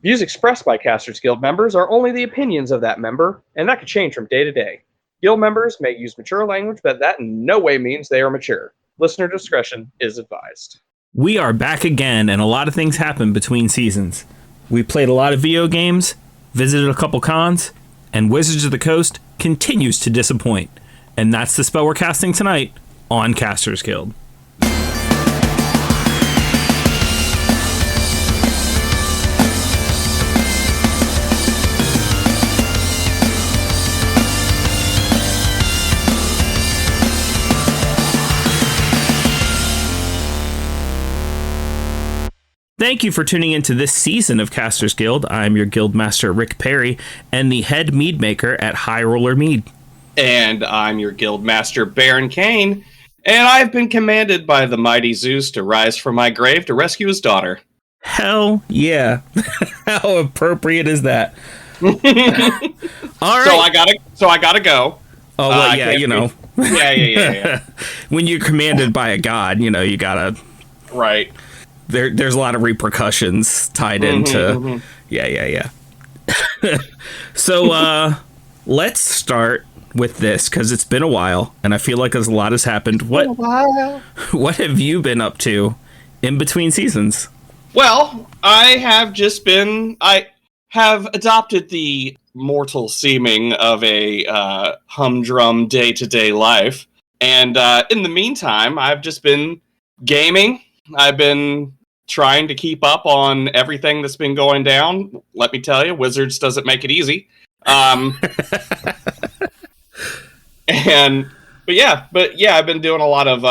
Views expressed by Casters Guild members are only the opinions of that member, and that could change from day to day. Guild members may use mature language, but that in no way means they are mature. Listener discretion is advised. We are back again, and a lot of things happen between seasons. We played a lot of video games, visited a couple cons, and Wizards of the Coast continues to disappoint. And that's the spell we're casting tonight on Casters Guild. Thank you for tuning into this season of Casters Guild. I'm your guild master, Rick Perry, and the head mead maker at High Roller Mead. And I'm your guild master, Baron Kane, and I've been commanded by the mighty Zeus to rise from my grave to rescue his daughter. Hell yeah. How appropriate is that? All right. So I gotta go. Oh, well, yeah, you know. Yeah. When you're commanded by a god, you know, you gotta... Right. There's a lot of repercussions tied into... Yeah. So, let's start with this, because it's been a while, and I feel like a lot has happened. What have you been up to in between seasons? Well, I have adopted the mortal seeming of a humdrum day-to-day life, and in the meantime, I've just been gaming. I've been trying to keep up on everything that's been going down. Let me tell you, Wizards doesn't make it easy. But I've been doing a lot of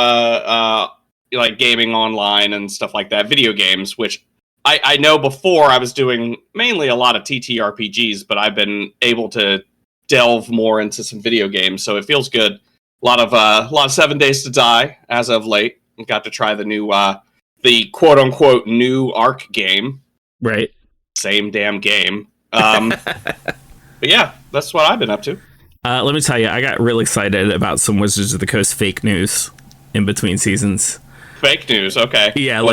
like gaming online and stuff like that, video games, which I know before I was doing mainly a lot of TTRPGs, but I've been able to delve more into some video games, so it feels good. A lot of 7 Days to Die as of late. Got to try the new the quote unquote new Arc game. Right. Same damn game. But yeah, that's what I've been up to. Let me tell you, I got real excited about some Wizards of the Coast fake news in between seasons. Fake news, okay. Yeah, go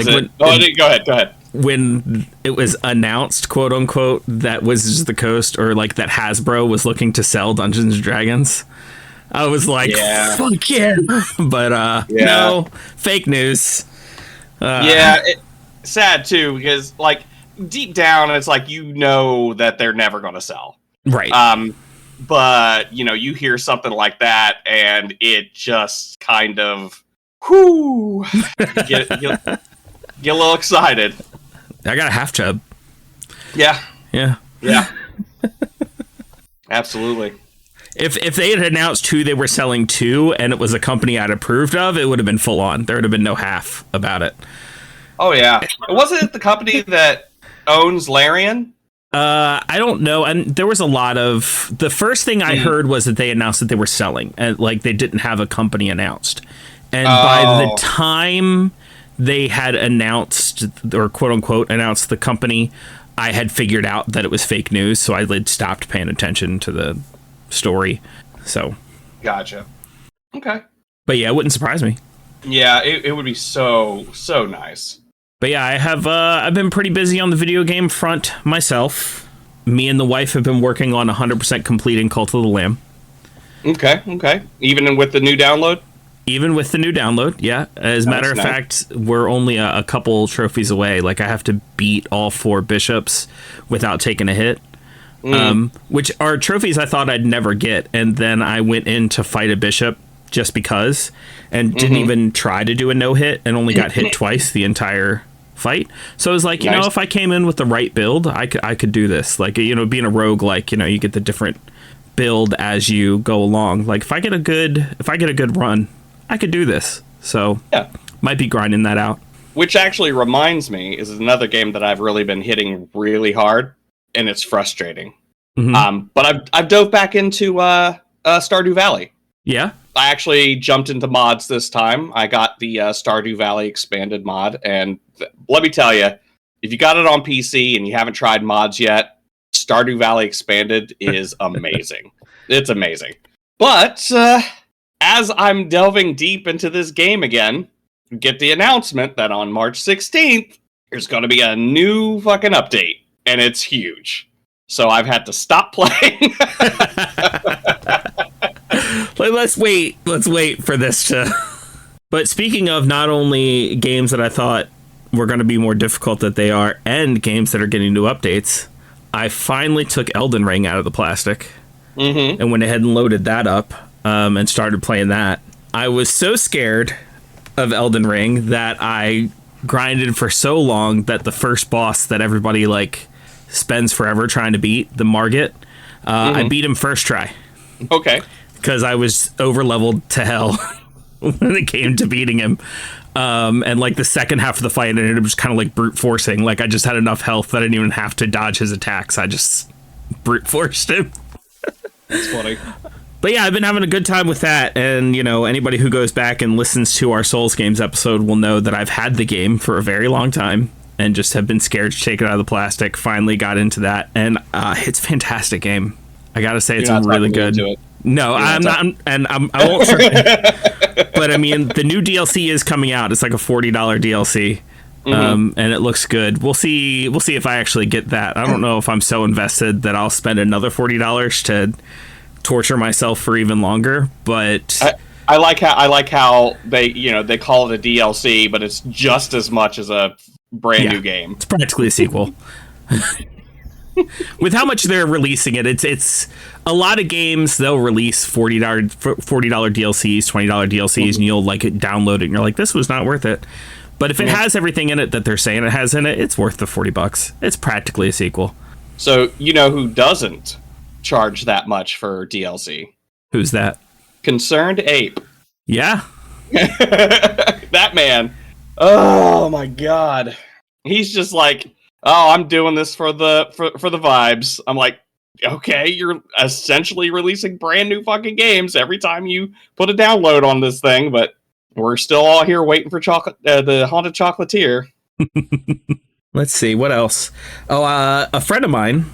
ahead. When it was announced, quote unquote, that Wizards of the Coast, or like that Hasbro was looking to sell Dungeons and Dragons, I was like, fuck yeah. But no, fake news. Sad too, because like deep down it's like, you know that they're never going to sell. Right. But you know, you hear something like that and it just kind of get a little excited. I got a half chub. Yeah. Yeah. Absolutely. If they had announced who they were selling to and it was a company I'd approved of, it would have been full on. There would have been no half about it. Oh, yeah. Wasn't it the company that owns Larian? I don't know. And there was a lot of... The first thing I heard was that they announced that they were selling. And like they didn't have a company announced. And by the time they had announced, or quote unquote, announced the company, I had figured out that it was fake news. So I had stopped paying attention to the story. So gotcha. Okay. But yeah, it wouldn't surprise me. Yeah, it would be so nice. But yeah, I've been pretty busy on the video game front myself. Me and the wife have been working on 100% completing Cult of the Lamb. Okay. Even with the new download? Even with the new download, yeah. As a matter of fact, we're only a couple trophies away. Like, I have to beat all 4 bishops without taking a hit. Which are trophies I thought I'd never get, and then I went in to fight a bishop just because, and didn't even try to do a no-hit, and only got hit twice the entire fight. So I was like, you know, if I came in with the right build, I could do this. Like, you know, being a rogue, like, you know, you get the different build as you go along. Like, if I get a good run, I could do this. So yeah, might be grinding that out. Which actually reminds me, is another game that I've really been hitting really hard, and it's frustrating. But I've dove back into Stardew Valley. Yeah, I actually jumped into mods this time. I got the Stardew Valley expanded mod, and let me tell you, if you got it on PC and you haven't tried mods yet, Stardew Valley expanded is amazing. It's amazing. But as I'm delving deep into this game again, get the announcement that on March 16th, there's going to be a new fucking update. and it's huge. So I've had to stop playing. Let's wait for this to... But speaking of not only games that I thought were going to be more difficult than they are, and games that are getting new updates, I finally took Elden Ring out of the plastic and went ahead and loaded that up and started playing that. I was so scared of Elden Ring that I grinded for so long that the first boss that everybody like spends forever trying to beat, the Margit, I beat him first try. Okay. Because I was over leveled to hell when it came to beating him. And like the second half of the fight, and it was kind of like brute forcing. Like I just had enough health that I didn't even have to dodge his attacks. I just brute forced him. That's funny. But yeah, I've been having a good time with that. And, you know, anybody who goes back and listens to our Souls Games episode will know that I've had the game for a very long time and just have been scared to take it out of the plastic. Finally got into that. And it's a fantastic game. I got to say, it's really good. No, I'm not. And I won't try. But I mean, the new DLC is coming out. It's like a $40 DLC. And it looks good. We'll see if I actually get that. I don't know if I'm so invested that I'll spend another $40 to torture myself for even longer, but I like how they call it a DLC, but it's just as much as a brand new game. It's practically a sequel. With how much they're releasing it, it's a lot of games they'll release $40 DLCs, $20 DLCs, and you'll like it, download it, and you're like, this was not worth it. But if it has everything in it that they're saying it has in it, it's worth the $40. It's practically a sequel. So you know who doesn't charge that much for DLC? Who's that? Concerned Ape. Yeah. That man. Oh my god. He's just like, oh, I'm doing this for the vibes. I'm like, okay, you're essentially releasing brand new fucking games every time you put a download on this thing, but we're still all here waiting for the Haunted Chocolatier. Let's see, what else? Oh, a friend of mine,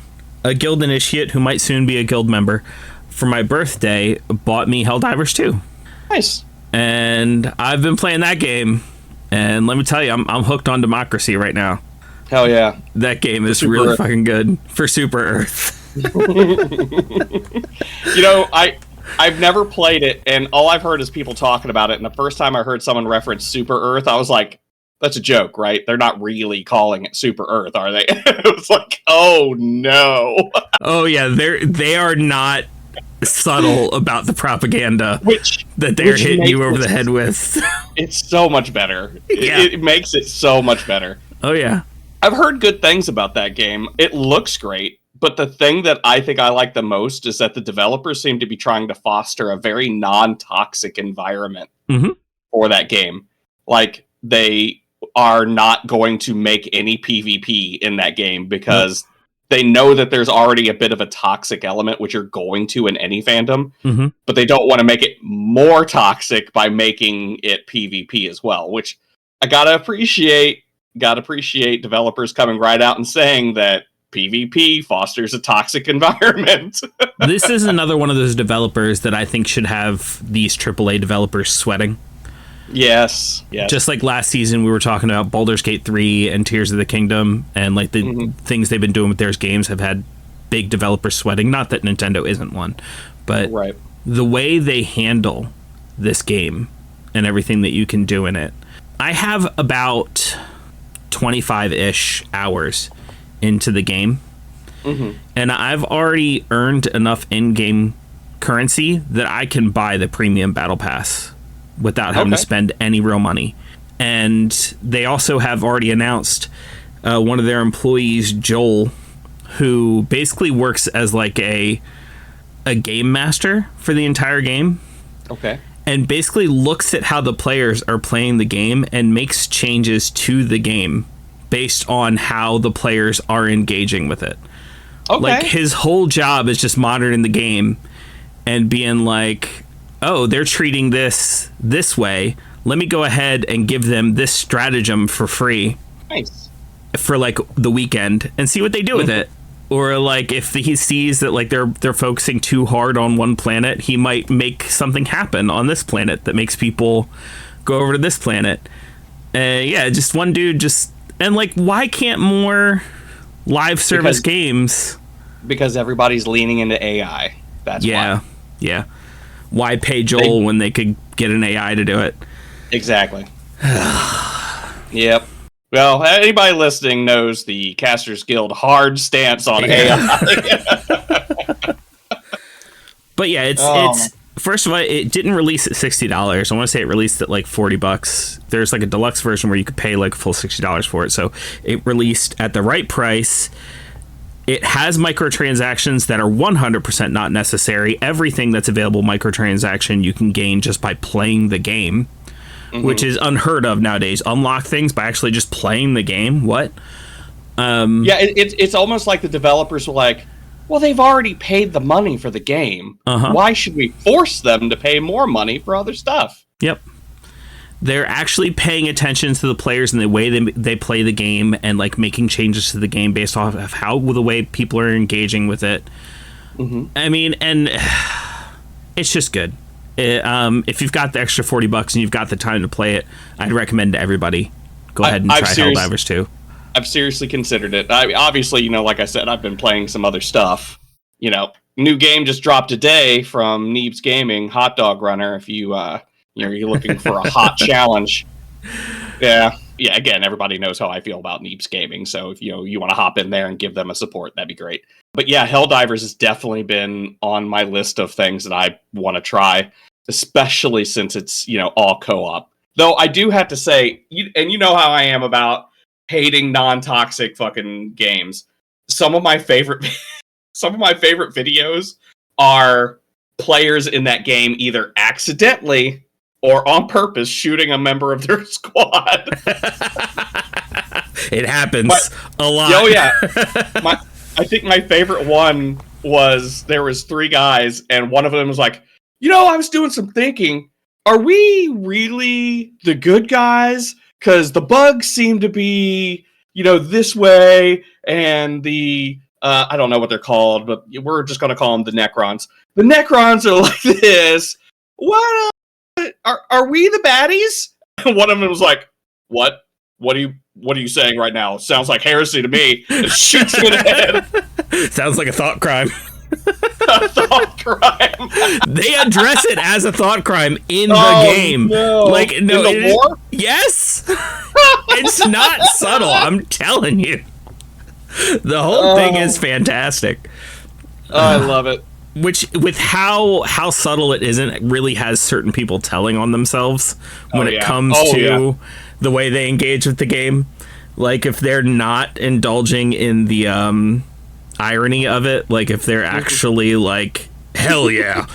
a guild initiate who might soon be a guild member, for my birthday, bought me Helldivers 2. Nice. And I've been playing that game, and let me tell you, I'm hooked on Democracy right now. Hell yeah. That game is really fucking good for Super Earth. You know, I've never played it, and all I've heard is people talking about it, and the first time I heard someone reference Super Earth, I was like, that's a joke, right? They're not really calling it Super Earth, are they? It was like, oh no. Oh yeah, they are not subtle about the propaganda that they're hitting you over the head with. It's so much better. Yeah. It makes it so much better. Oh yeah. I've heard good things about that game. It looks great, but the thing that I think I like the most is that the developers seem to be trying to foster a very non-toxic environment for that game. Like, they are not going to make any PvP in that game because they know that there's already a bit of a toxic element, which you're going to in any fandom, but they don't want to make it more toxic by making it PvP as well, which I gotta appreciate developers coming right out and saying that PvP fosters a toxic environment. This is another one of those developers that I think should have these AAA developers sweating. Yes. Just like last season, we were talking about Baldur's Gate 3 and Tears of the Kingdom, and like the things they've been doing with their games have had big developers sweating. Not that Nintendo isn't one, but the way they handle this game and everything that you can do in it. I have about 25-ish hours into the game, and I've already earned enough in-game currency that I can buy the premium battle pass without having to spend any real money. And they also have already announced one of their employees, Joel, who basically works as like a game master for the entire game. Okay. And basically looks at how the players are playing the game and makes changes to the game based on how the players are engaging with it. Okay. Like, his whole job is just monitoring the game and being like, oh, they're treating this way. Let me go ahead and give them this stratagem for free. Nice. For like the weekend and see what they do with it. Or like if he sees that like they're focusing too hard on one planet, he might make something happen on this planet that makes people go over to this planet. Yeah, just one dude and like, why can't more live service games. Because everybody's leaning into AI. That's why. Yeah. Why pay Joel when they could get an AI to do it? Exactly. Yep. Well, anybody listening knows the Casters Guild hard stance on AI. But yeah, it's first of all, it didn't release at $60. I want to say it released at like $40. There's like a deluxe version where you could pay like full $60 for it. So it released at the right price. It has microtransactions that are 100% not necessary. Everything that's available microtransaction you can gain just by playing the game, which is unheard of nowadays. Unlock things by actually just playing the game. What? It's almost like the developers were like, well, they've already paid the money for the game. Why should we force them to pay more money for other stuff? Yep. They're actually paying attention to the players and the way they play the game and like making changes to the game based off of the way people are engaging with it. I mean, and it's just good. If you've got the extra $40 and you've got the time to play it, I'd recommend to everybody go ahead and try Helldivers 2. I've seriously considered it. Obviously, like I said, I've been playing some other stuff. New game just dropped today from Neebs Gaming, Hot Dog Runner. If you're looking for a hot challenge. Yeah. Again, everybody knows how I feel about Neebs Gaming, so if you want to hop in there and give them a support, that'd be great. But yeah, Helldivers has definitely been on my list of things that I want to try, especially since it's all co-op. Though I do have to say, and you know how I am about hating non-toxic fucking games. Some of my favorite videos are players in that game either accidentally or on purpose shooting a member of their squad. It happens a lot. Oh yeah. I think my favorite one was there was 3 guys and one of them was like, I was doing some thinking. Are we really the good guys? Because the bugs seem to be, this way, and the I don't know what they're called, but we're just going to call them the Necrons. The Necrons are like this. What? Are we the baddies? And one of them was like, "What? What are you saying right now? Sounds like heresy to me." And shoots him in the head. Sounds like a thought crime. A thought crime. They address it as a thought crime in the game. No. Like in the war? Yes. It's not subtle. I'm telling you. The whole thing is fantastic. I love it. Which, with how subtle it isn't, it really has certain people telling on themselves when it comes to the way they engage with the game. Like, if they're not indulging in the irony of it, like if they're actually like, hell yeah,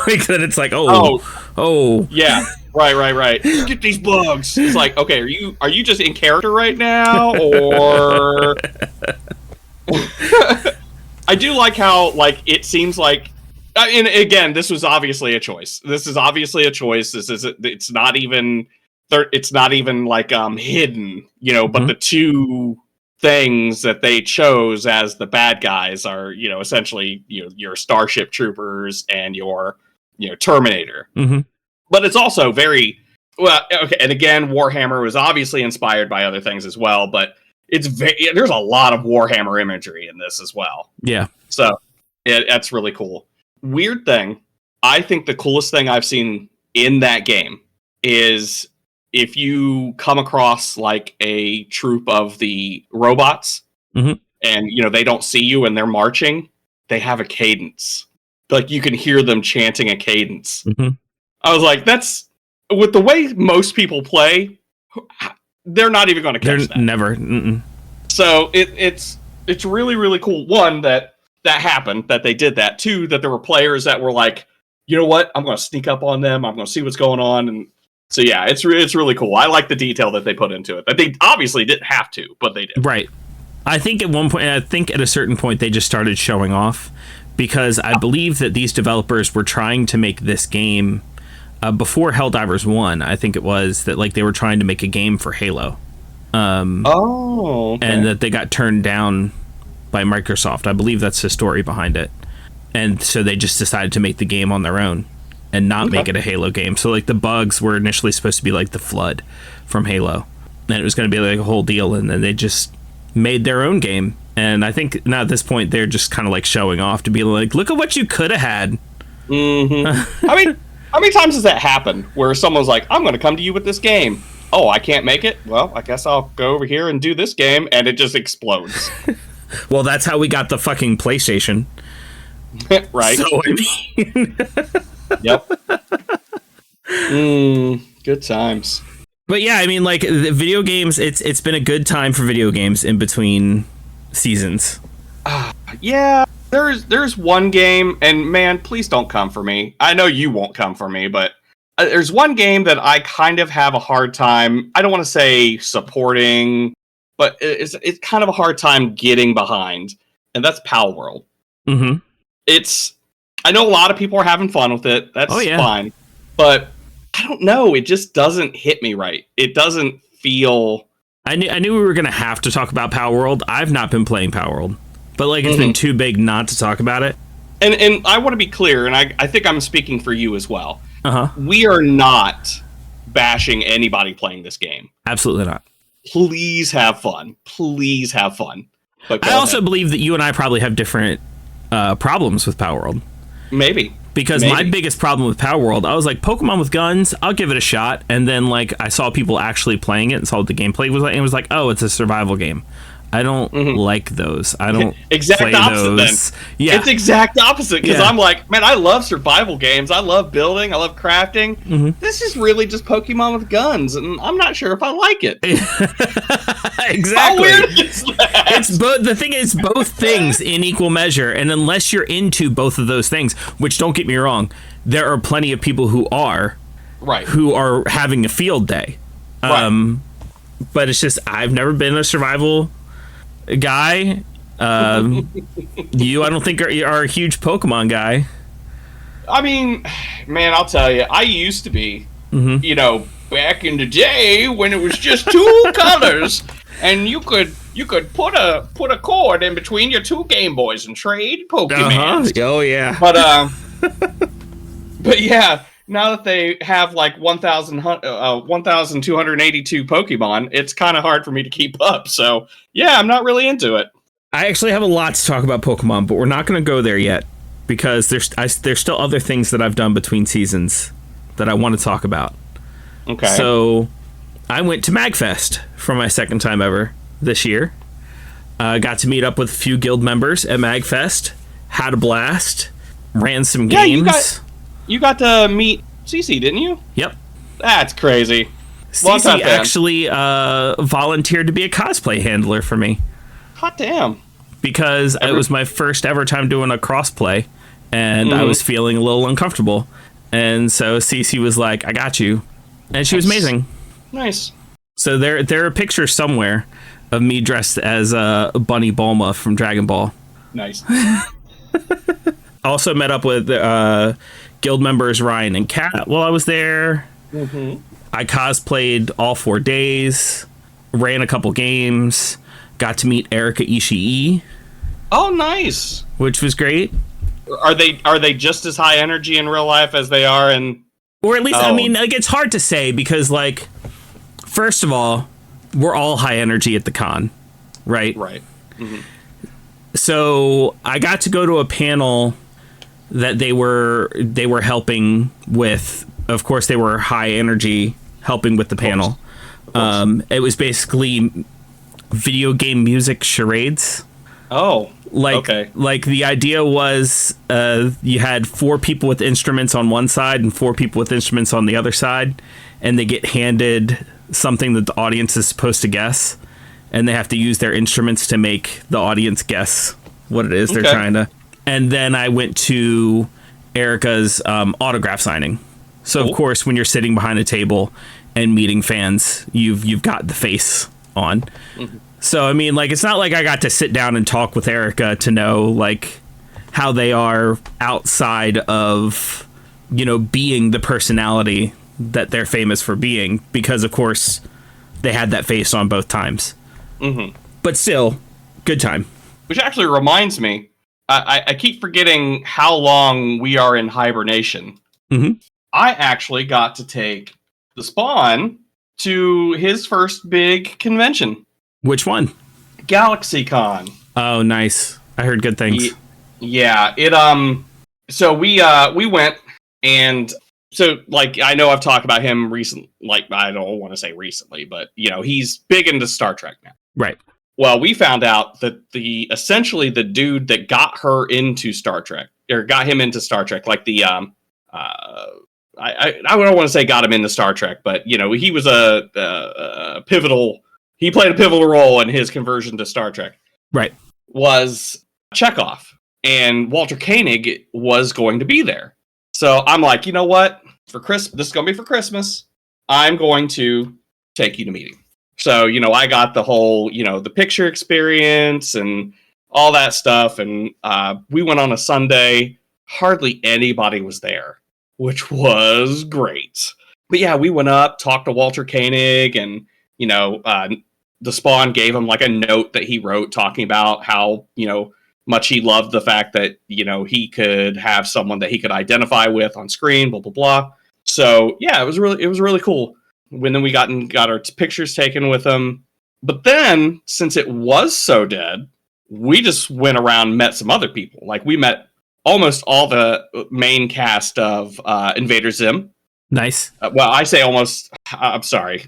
like then it's like, oh, yeah, right. Get these bugs. It's like, okay, are you just in character right now, or? I do like how it seems like. And again, this was obviously a choice. This is obviously a choice. It's not even like hidden, but the 2 things that they chose as the bad guys are, essentially your Starship Troopers and your Terminator. But it's also very well, okay. And again, Warhammer was obviously inspired by other things as well, but there's a lot of Warhammer imagery in this as well. Yeah. So that's really cool. Weird thing, I think the coolest thing I've seen in that game is if you come across like a troop of the robots and they don't see you and they're marching, they have a cadence. Like you can hear them chanting a cadence. I was like, that's with the way most people play, they're not even going to catch that. Never. So it's really, really cool. One, that happened, that they did that. 2, that there were players that were like, you know what, I'm going to sneak up on them. I'm going to see what's going on. And so, yeah, it's really cool. I like the detail that they put into it. That they obviously didn't have to, but they did. Right. I think at a certain point, they just started showing off because I believe that these developers were trying to make this game before Helldivers 1. I think it was that they were trying to make a game for Halo. Okay. And that they got turned down by Microsoft. I believe that's the story behind it. And so they just decided to make the game on their own and not make it a Halo game. So the bugs were initially supposed to be like the Flood from Halo. And it was going to be like a whole deal. And then they just made their own game And I think now at this point they're just kind of like showing off to be like, look at what you could have had. Mm-hmm. I mean, how many times does that happen where someone's like, I'm going to come to you with this game? Oh, I can't make it? Well, I guess I'll go over here and do this game, and it just explodes. Well, that's how we got the fucking PlayStation. Right. So, I mean... Yep. Good times. But yeah, I mean, like, the video games, it's been a good time for video games in between seasons. Yeah, there's one game, and man, please don't come for me. I know you won't come for me, but there's one game that I kind of have a hard time, I don't want to say supporting, but it's kind of a hard time getting behind, and that's Pal World. Mm-hmm. I know a lot of people are having fun with it, that's fine, but I don't know, it just doesn't hit me right. It doesn't feel... I knew we were going to have to talk about Pal World. I've not been playing Pal World, but like it's been too big not to talk about it. And I want to be clear, and I think I'm speaking for you as well. Uh-huh. We are not bashing anybody playing this game. Absolutely not. Please have fun. Please have fun. But I also believe that you and I probably have different problems with Pal World. Maybe. Because my biggest problem with Pal World, I was like, Pokemon with guns, I'll give it a shot. And then like I saw people actually playing it and saw what the gameplay was like, and it was like, oh, it's a survival game. I don't like those. I don't play opposite those. Then. Yeah. It's exact opposite, because I'm like, man, I love survival games. I love building. I love crafting. This is really just Pokemon with guns, and I'm not sure if I like it. Exactly. How weird is that? It's the thing is both things in equal measure, and unless you're into both of those things, which don't get me wrong, there are plenty of people who are having a field day. Right. But it's just I've never been a survival guy. You, I don't think are a huge Pokemon guy. I mean, man, I'll tell you, I used to be. You know, back in the day when it was just two colors, and you could put a cord in between your two Game Boys and trade Pokemon. Oh yeah. But yeah, now that they have like 1,282 Pokemon, it's kind of hard for me to keep up. So yeah, I'm not really into it. I actually have a lot to talk about Pokemon, but we're not going to go there yet because there's still other things that I've done between seasons that I want to talk about. Okay. So I went to MagFest for my second time ever this year. Got to meet up with a few guild members at MagFest. Had a blast. Ran some games. You got to meet Cece, didn't you? Yep. That's crazy. Cece actually volunteered to be a cosplay handler for me. Hot damn. Because it was my first ever time doing a crossplay, and I was feeling a little uncomfortable. And so Cece was like, I got you. And she was amazing. Nice. So there are pictures somewhere of me dressed as Bunny Bulma from Dragon Ball. Nice. Also met up with guild members Ryan and Kat while I was there. I cosplayed all 4 days, ran a couple games, got to meet Erika Ishii. Oh, nice. Which was great. Are they just as high energy in real life as they are in... Or at least, I mean, like, it's hard to say because, like, first of all, we're all high energy at the con, right? Right. So I got to go to a panel that they were helping with. Of course, they were high energy helping with the panel. It was basically video game music charades. Oh, like the idea was you had 4 people with instruments on one side and 4 people with instruments on the other side, and they get handed something that the audience is supposed to guess, and they have to use their instruments to make the audience guess what it is they're trying to. And then I went to Erica's autograph signing. So of course, when you're sitting behind a table and meeting fans, you've got the face on. So I mean, like, it's not like I got to sit down and talk with Erika to know like how they are outside of, you know, being the personality that they're famous for being, because of course they had that face on both times. But still, good time. Which actually reminds me, I keep forgetting how long we are in hibernation. I actually got to take the Spawn to his first big convention. Which one? GalaxyCon. Oh, nice. I heard good things. Yeah, so we went, and so, like, I know I've talked about him recently, like, I don't want to say recently, but, he's big into Star Trek now. Right. Well, we found out that essentially the dude that got her into Star Trek, or got him into Star Trek, like I don't want to say got him into Star Trek, but, he was a pivotal, he played a pivotal role in his conversion to Star Trek. Right. Was Chekhov, and Walter Koenig was going to be there. So I'm like, you know what? For Christmas, this is going to be for Christmas. I'm going to take you to meet him. So, I got the whole, the picture experience and all that stuff. And we went on a Sunday. Hardly anybody was there, which was great. But yeah, we went up, talked to Walter Koenig, and, the Spawn gave him like a note that he wrote talking about how, much he loved the fact that, he could have someone that he could identify with on screen, blah, blah, blah. So yeah, it was really cool. Then we got our pictures taken with him. But then, since it was so dead, we just went around and met some other people. Like, we met almost all the main cast of Invader Zim. Nice. Well, I say almost. I'm sorry.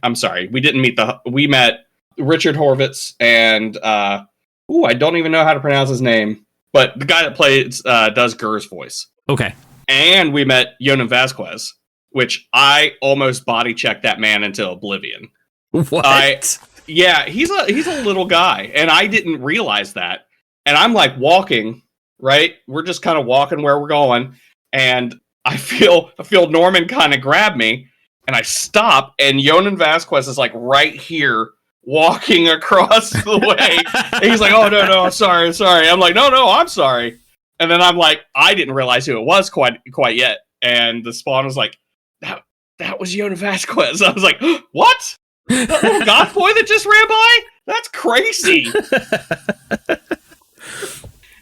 We met Richard Horvitz and I don't even know how to pronounce his name, but the guy that does Gur's voice. Okay. And we met Yonan Vasquez, which I almost body checked that man into oblivion. What? Yeah, he's a little guy, and I didn't realize that. And I'm like walking, right? We're just kind of walking where we're going, and I feel Norman kind of grab me, and I stop, and Yonan Vasquez is like right here, walking across the way. And he's like, "Oh no, I'm sorry." I'm like, "No, I'm sorry." And then I'm like, I didn't realize who it was quite yet. And the Spawn was like, that was Yonan Vasquez. I was like, what? That little goth boy that just ran by? That's crazy.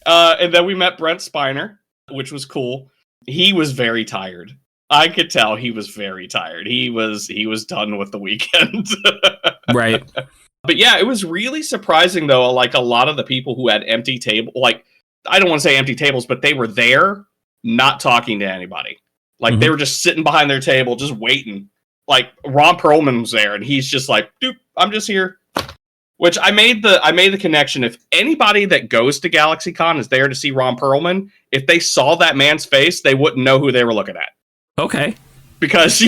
And then we met Brent Spiner, which was cool. He was very tired. I could tell he was very tired. He was done with the weekend. Right. But yeah, it was really surprising, though, like a lot of the people who had empty table, like, I don't want to say empty tables, but they were there not talking to anybody. Like, they were just sitting behind their table, just waiting. Like, Ron Perlman was there, and he's just like, "Dude, I'm just here." Which I made the connection. If anybody that goes to GalaxyCon is there to see Ron Perlman, if they saw that man's face, they wouldn't know who they were looking at. Okay. Because,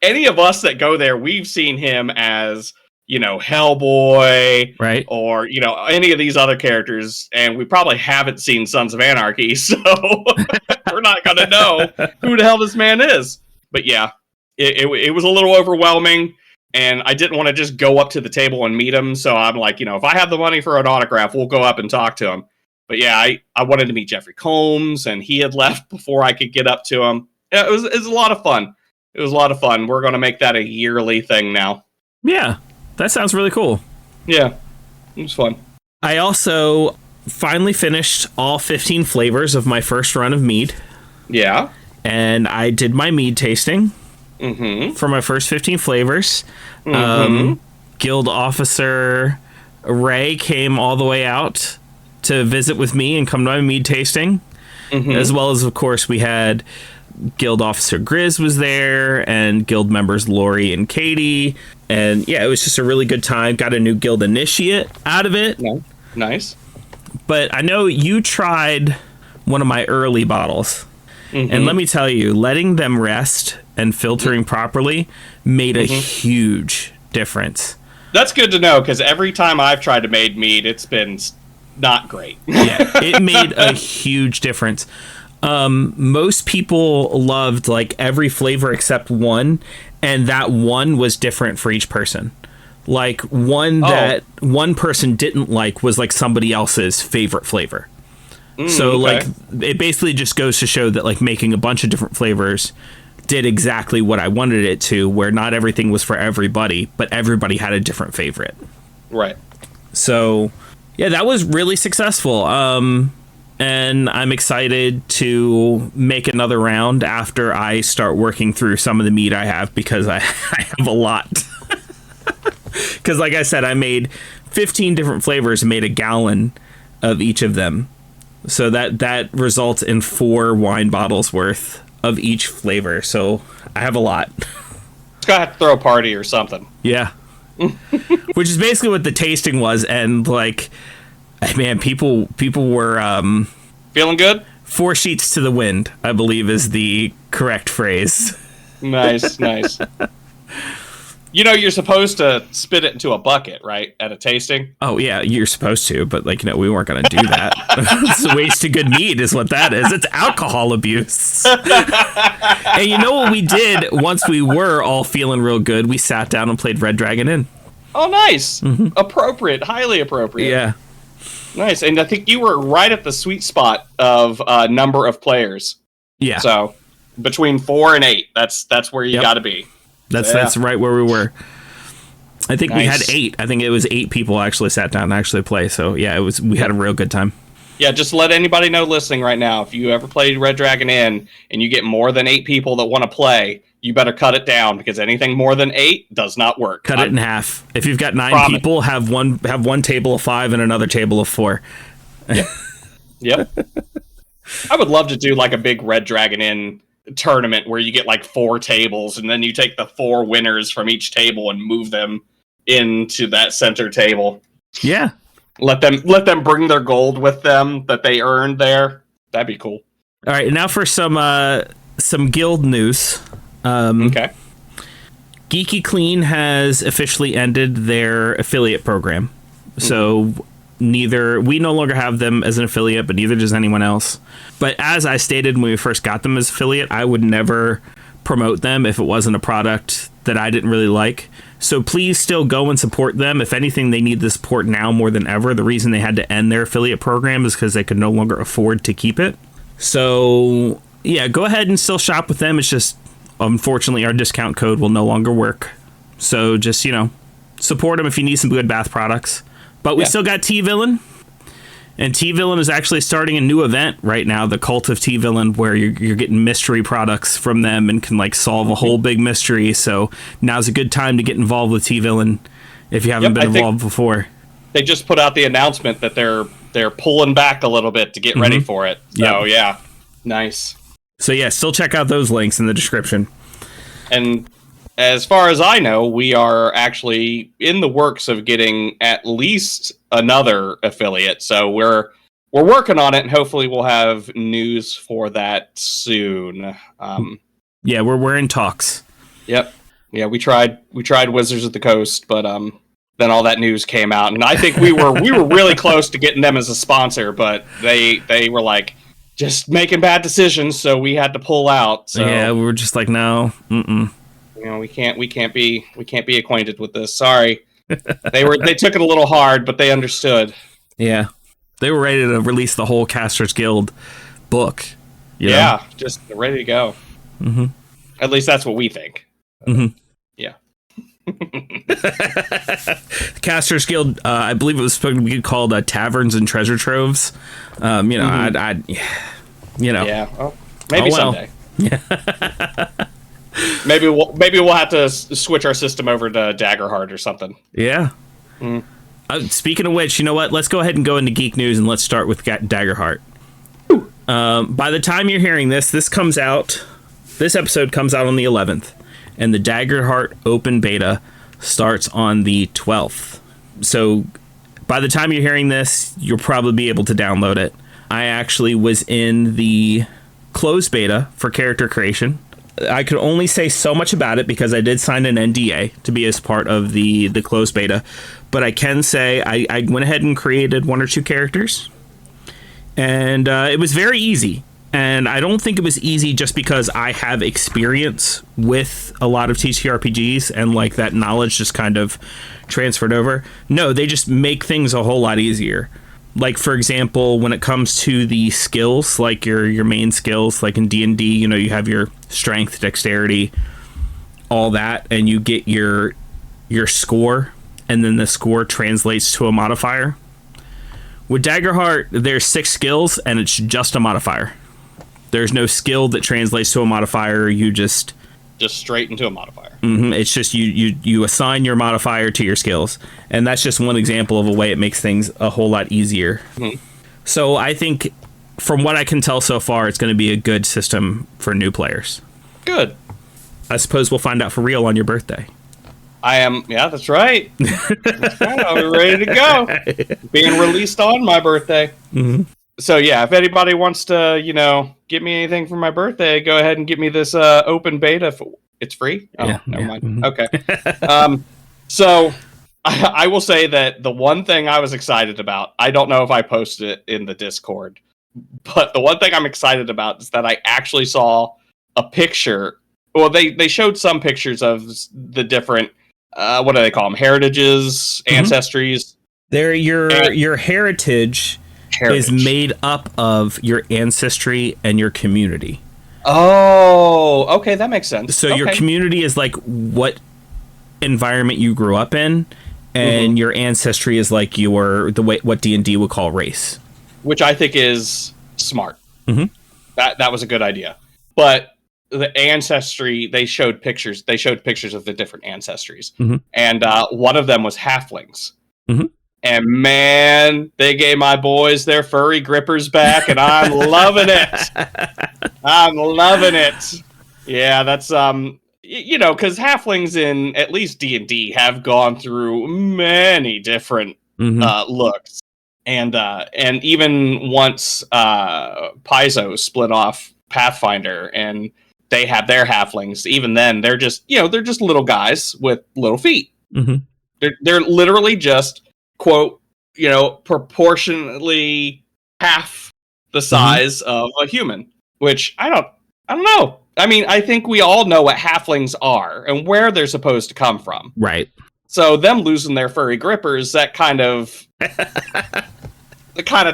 any of us that go there, we've seen him as, Hellboy, right, or, any of these other characters, and we probably haven't seen Sons of Anarchy, so we're not going to know who the hell this man is. But yeah, it was a little overwhelming, and I didn't want to just go up to the table and meet him, so I'm like, if I have the money for an autograph, we'll go up and talk to him. But yeah, I wanted to meet Jeffrey Combs, and he had left before I could get up to him. Yeah, it was a lot of fun. It was a lot of fun. We're going to make that a yearly thing now. Yeah. That sounds really cool. Yeah, it was fun. I also finally finished all 15 flavors of my first run of mead. Yeah. And I did my mead tasting for my first 15 flavors. Guild officer Ray came all the way out to visit with me and come to my mead tasting. As well as, of course, we had Guild officer Grizz was there, and guild members Lori and Katie. And yeah, it was just a really good time. Got a new guild initiate out of it. No. Nice. But I know you tried one of my early bottles. And let me tell you, letting them rest and filtering properly made a huge difference. That's good to know, because every time I've tried to make mead, it's been not great. Yeah, it made a huge difference. Most people loved like every flavor except one, and that one was different for each person. Like that one person didn't like was like somebody else's favorite flavor. So like it basically just goes to show that like making a bunch of different flavors did exactly what I wanted it to, where not everything was for everybody, but everybody had a different favorite. Right. So yeah, that was really successful. And I'm excited to make another round after I start working through some of the meat I have, because I have a lot. Because like I said, I made 15 different flavors and made a gallon of each of them. So that results in 4 wine bottles worth of each flavor. So I have a lot. It's gonna have to throw a party or something. Yeah. Which is basically what the tasting was, and like, man, people were feeling good. 4 sheets to the wind, I believe, is the correct phrase. Nice. You know, you're supposed to spit it into a bucket, right? At a tasting. Oh yeah, you're supposed to, but like, we weren't going to do that. It's a waste of good meat, is what that is. It's alcohol abuse. And you know what we did once we were all feeling real good? We sat down and played Red Dragon Inn. Oh, nice. Mm-hmm. Appropriate, highly appropriate. Yeah. Nice, and I think you were right at the sweet spot of number of players. Yeah. So between 4 and 8, that's where you got to be. That's right where we were. I think we had Nice. 8. I think it was 8 people actually sat down and actually play. So yeah, we had a real good time. Yeah, just let anybody know listening right now. If you ever played Red Dragon Inn and you get more than 8 people that want to play, you better cut it down, because anything more than 8 does not work. Cut it in half. If you've got 9 people, have one table of 5 and another table of 4. Yep. I would love to do like a big Red Dragon Inn tournament where you get like 4 tables, and then you take the 4 winners from each table and move them into that center table. Yeah. Let them bring their gold with them that they earned there. That'd be cool. All right, now for some guild news. Okay. Geeky Clean has officially ended their affiliate program. So we no longer have them as an affiliate, but neither does anyone else. But as I stated when we first got them as affiliate, I would never promote them if it wasn't a product that I didn't really like. So please still go and support them. If anything, they need the support now more than ever. The reason they had to end their affiliate program is because they could no longer afford to keep it. So yeah, go ahead and still shop with them. It's just, unfortunately, our discount code will no longer work. So just, support them if you need some good bath products. But we still got T-Villain. And T-Villain is actually starting a new event right now, the Cult of T-Villain, where you're getting mystery products from them and can like solve a whole big mystery. So now's a good time to get involved with T-Villain if you haven't been involved before. They just put out the announcement that they're pulling back a little bit to get ready for it. So yeah, nice. So yeah, still check out those links in the description. And as far as I know, we are actually in the works of getting at least another affiliate. So we're working on it, and hopefully we'll have news for that soon. Yeah, we're in talks. Yep. Yeah, we tried Wizards of the Coast, but then all that news came out, and I think we were really close to getting them as a sponsor, but they were like just making bad decisions, so we had to pull out. So yeah, we were just like, no, we can't be acquainted with this. Sorry. They took it a little hard, but they understood. Yeah. They were ready to release the whole Casters Guild book. Yeah, just ready to go. Mm-hmm. At least that's what we think. Mm-hmm. Yeah. Casters Guild, I believe it was supposed to be called Taverns and Treasure Troves. Yeah, well, maybe someday. Yeah. Maybe we'll have to switch our system over to Daggerheart or something. Yeah. Speaking of which, you know what? Let's go ahead and go into geek news, and let's start with Daggerheart. By the time you're hearing this episode comes out on the 11th, and the Daggerheart open beta starts on the 12th. So by the time you're hearing this, you'll probably be able to download it. I actually was in the closed beta for character creation. I could only say so much about it because I did sign an NDA to be as part of the closed beta. But I can say I went ahead and created 1 or 2 characters. And it was very easy. And I don't think it was easy just because I have experience with a lot of TTRPGs and like that knowledge just kind of transferred over. No, they just make things a whole lot easier. Like, for example, when it comes to the skills, like your main skills, like in D&D, you have your strength, dexterity, all that, and you get your score, and then the score translates to a modifier. With Daggerheart, there's 6 skills, and it's just a modifier. There's no skill that translates to a modifier. You just straight into a modifier. Mm-hmm. It's just you assign your modifier to your skills, and that's just one example of a way it makes things a whole lot easier. Mm-hmm. So I think, from what I can tell so far, it's going to be a good system for new players. Good. I suppose we'll find out for real on your birthday. I am. Yeah, that's right. That's right. I'll be ready to go. Being released on my birthday. Mm-hmm. So yeah, if anybody wants to, get me anything for my birthday, go ahead and get me this open beta. It's free. Oh, Yeah, never mind. Mm-hmm. Okay. So I will say that the one thing I was excited about, I don't know if I posted it in the Discord, but the one thing I'm excited about is that I actually saw a picture. Well, they showed some pictures of the different. What do they call them? Heritages, ancestries. They're your heritage is made up of your ancestry and your community. Oh, okay, that makes sense. So your community is like what environment you grew up in, and your ancestry is like what D&D would call race, which I think is smart. Mm-hmm. That was a good idea, but. The ancestry, they showed pictures of the different ancestries. And one of them was halflings. And man, they gave my boys their furry grippers back, and I'm loving it. I'm loving it. Yeah, that's because halflings in at least D&D have gone through many different looks. And even once Paizo split off Pathfinder and they have their halflings. Even then, they're just little guys with little feet. They're literally just quote proportionately half the size of a human. Which I don't know. I mean, I think we all know what halflings are and where they're supposed to come from. Right. So them losing their furry grippers, that kind of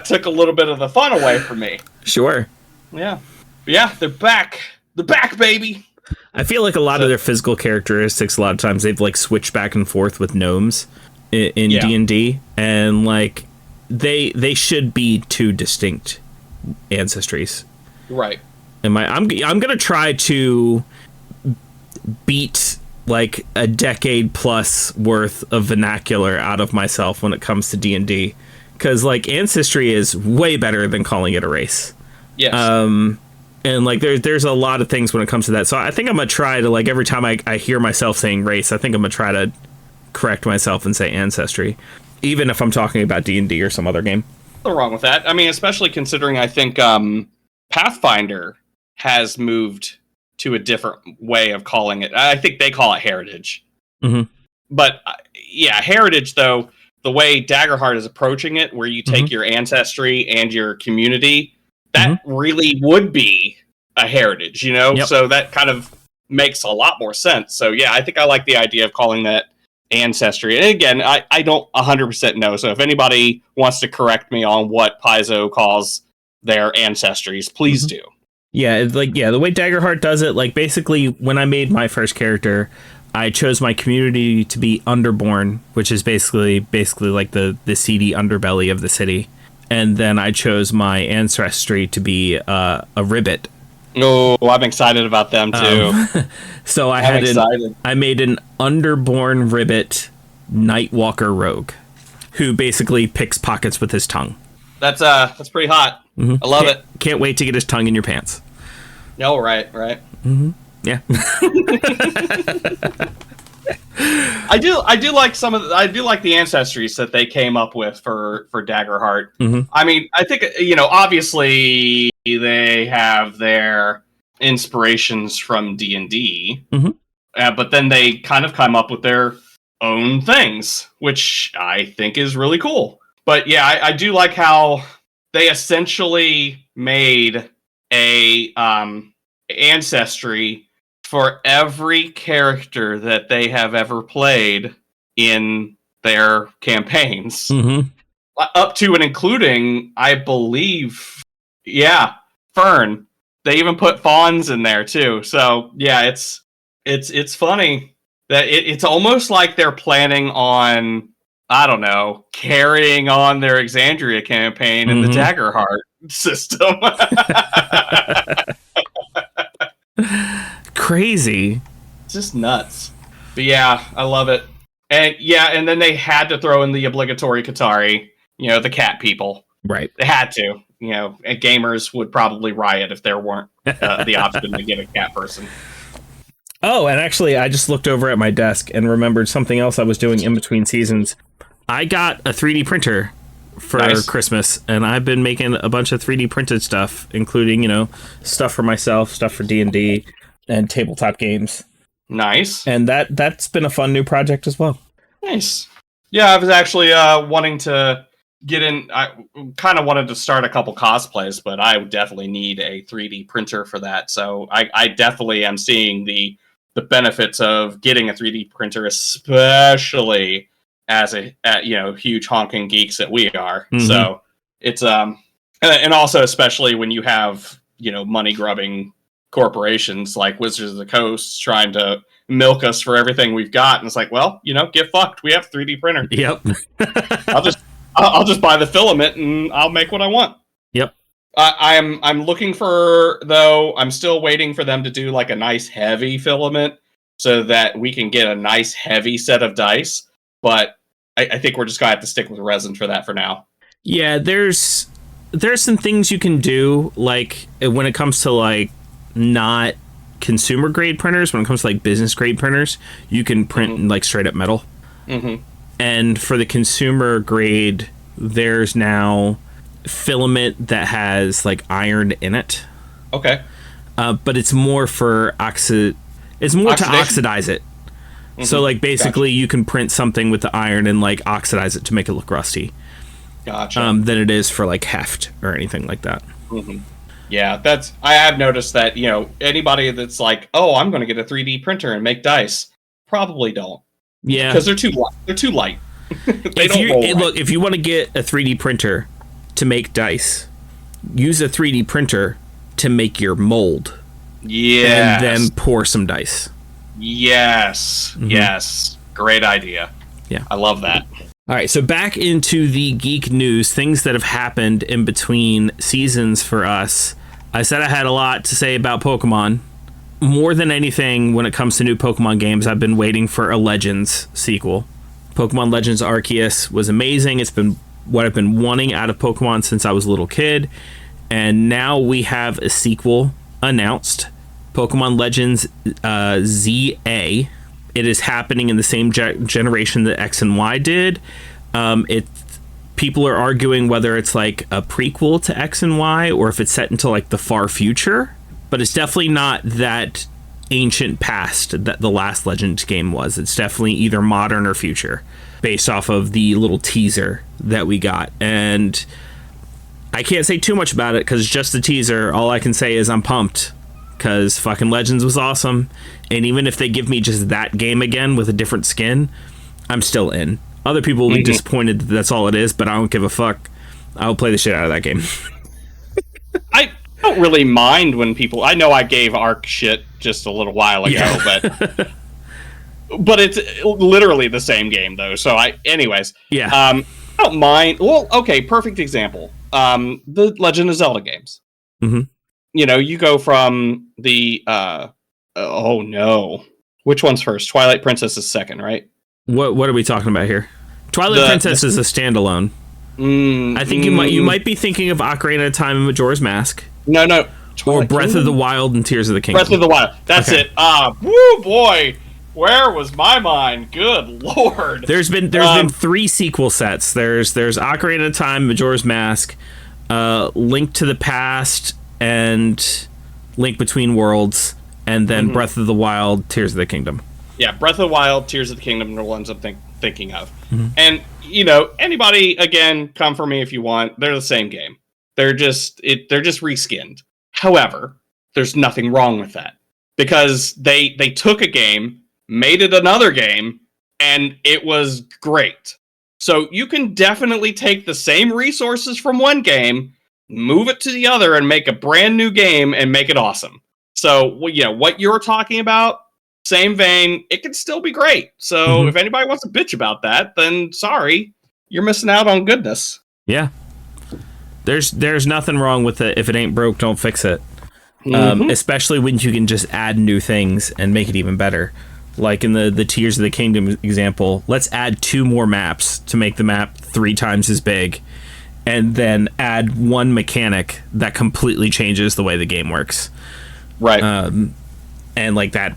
took a little bit of the fun away from me. Sure. Yeah. But yeah, they're back. The back, baby. I feel like a lot of their physical characteristics, a lot of times they've like switched back and forth with gnomes in D&D, and like they should be two distinct ancestries. Right. I'm gonna try to beat like a decade plus worth of vernacular out of myself when it comes to D&D, because like ancestry is way better than calling it a race. Yes. And like there's a lot of things when it comes to that. So I think I'm gonna try to, like, every time I hear myself saying race, I think I'm gonna try to correct myself and say ancestry, even if I'm talking about D&D or some other game. Nothing wrong with that. I mean, especially considering I think Pathfinder has moved to a different way of calling it. I think they call it heritage. But yeah, heritage though, the way Daggerheart is approaching it, where you take your ancestry and your community. That really would be a heritage, Yep. So that kind of makes a lot more sense. So yeah, I think I like the idea of calling that ancestry. And again, I don't 100% know. So if anybody wants to correct me on what Paizo calls their ancestries, please do. Yeah, the way Daggerheart does it, like basically when I made my first character, I chose my community to be Underborn, which is basically like the seedy underbelly of the city. And then I chose my ancestry to be a ribbit. Oh, I'm excited about them too. So I made an Underborn ribbit Nightwalker rogue, who basically picks pockets with his tongue. That's pretty hot. I love it. Can't wait to get his tongue in your pants. No, right. Yeah. I do like the ancestries that they came up with for Daggerheart. I mean, I think obviously they have their inspirations from D&D, but then they kind of come up with their own things, which I think is really cool. But yeah, I do like how they essentially made a ancestry for every character that they have ever played in their campaigns. Up to and including, I believe, Fern. They even put fawns in there too. So yeah, it's funny that it's almost like they're planning on, I don't know, carrying on their Exandria campaign in the Daggerheart system. Crazy. It's just nuts. But yeah, I love it. And yeah, and then they had to throw in the obligatory Qatari, the cat people. Right. They had to. You know, and gamers would probably riot if there weren't the option to get a cat person. Oh, and actually, I just looked over at my desk and remembered something else I was doing in between seasons. I got a 3D printer for Christmas, and I've been making a bunch of 3D printed stuff, including, you know, stuff for myself, stuff for D&D, and tabletop games. Nice. And that's been a fun new project as well. Nice. Yeah, I was actually wanting to get in. I kind of wanted to start a couple cosplays, but I would definitely need a 3D printer for that. So I definitely am seeing the benefits of getting a 3D printer, especially as huge honking geeks that we are. Mm-hmm. So it's and also especially when you have, you know, money grubbing corporations like Wizards of the Coast trying to milk us for everything we've got, and it's like, well, you know, get fucked. We have a 3D printer. Yep. I'll just buy the filament and I'll make what I want. Yep. I'm looking for, though, I'm still waiting for them to do like a nice heavy filament so that we can get a nice heavy set of dice. But I think we're just gonna have to stick with resin for that for now. Yeah, there's some things you can do, like when it comes to like not consumer grade printers, when it comes to like business grade printers, you can print like straight up metal. Mm-hmm. And for the consumer grade, there's now filament that has like iron in it. Okay. But it's more for it's more to oxidize it. Mm-hmm. So like basically you can print something with the iron and like oxidize it to make it look rusty. Gotcha. Than it is for like heft or anything like that. Mm-hmm. Yeah, I have noticed that, you know, anybody that's like, oh, I'm going to get a 3D printer and make dice, probably don't. Yeah, because they're too light. If you want to get a 3D printer to make dice, use a 3D printer to make your mold. Yeah, and then pour some dice. Yes. Mm-hmm. Yes. Great idea. Yeah, I love that. All right, so back into the geek news, things that have happened in between seasons for us. I said I had a lot to say about Pokemon. More than anything, when it comes to new Pokemon games, I've been waiting for a Legends sequel. Pokemon Legends Arceus was amazing. It's been what I've been wanting out of Pokemon since I was a little kid. And now we have a sequel announced. Pokemon Legends ZA. It is happening in the same generation that X and Y did. People are arguing whether it's like a prequel to X and Y or if it's set into like the far future. But it's definitely not that ancient past that the last Legends game was. It's definitely either modern or future, based off of the little teaser that we got. And I can't say too much about it because it's just a teaser. All I can say is I'm pumped because fucking Legends was awesome. And even if they give me just that game again with a different skin, I'm still in. Other people will be disappointed that that's all it is, but I don't give a fuck. I'll play the shit out of that game. I don't really mind when people... I know I gave Arc shit just a little while ago, but it's literally the same game, though. So anyways. Yeah. I don't mind... Well, okay, perfect example. The Legend of Zelda games. Mm-hmm. You know, you go from the... oh, no. Which one's first? Twilight Princess is second, right? What are we talking about here? Twilight Princess is a standalone. I think you might be thinking of Ocarina of Time and Majora's Mask. No. Or Breath of the Wild and Tears of the Kingdom. Breath of the Wild. That's it. Woo, boy. Where was my mind? Good Lord. There's been 3 sequel sets. There's Ocarina of Time, Majora's Mask, Link to the Past, and Link Between Worlds, and then Breath of the Wild, Tears of the Kingdom. Yeah, Breath of the Wild, Tears of the Kingdom are the ones I'm thinking of. Mm-hmm. And, you know, anybody, again, come for me if you want. They're the same game. They're just reskinned. However, there's nothing wrong with that. Because they took a game, made it another game, and it was great. So you can definitely take the same resources from one game, move it to the other, and make a brand new game and make it awesome. So, you know, what you're talking about, same vein, it can still be great. So if anybody wants to bitch about that, then sorry, you're missing out on goodness. Yeah. There's nothing wrong with it. If it ain't broke, don't fix it. Especially when you can just add new things and make it even better. Like in the Tears of the Kingdom example, let's add 2 more maps to make the map 3 times as big and then add one mechanic that completely changes the way the game works. Right. And like that,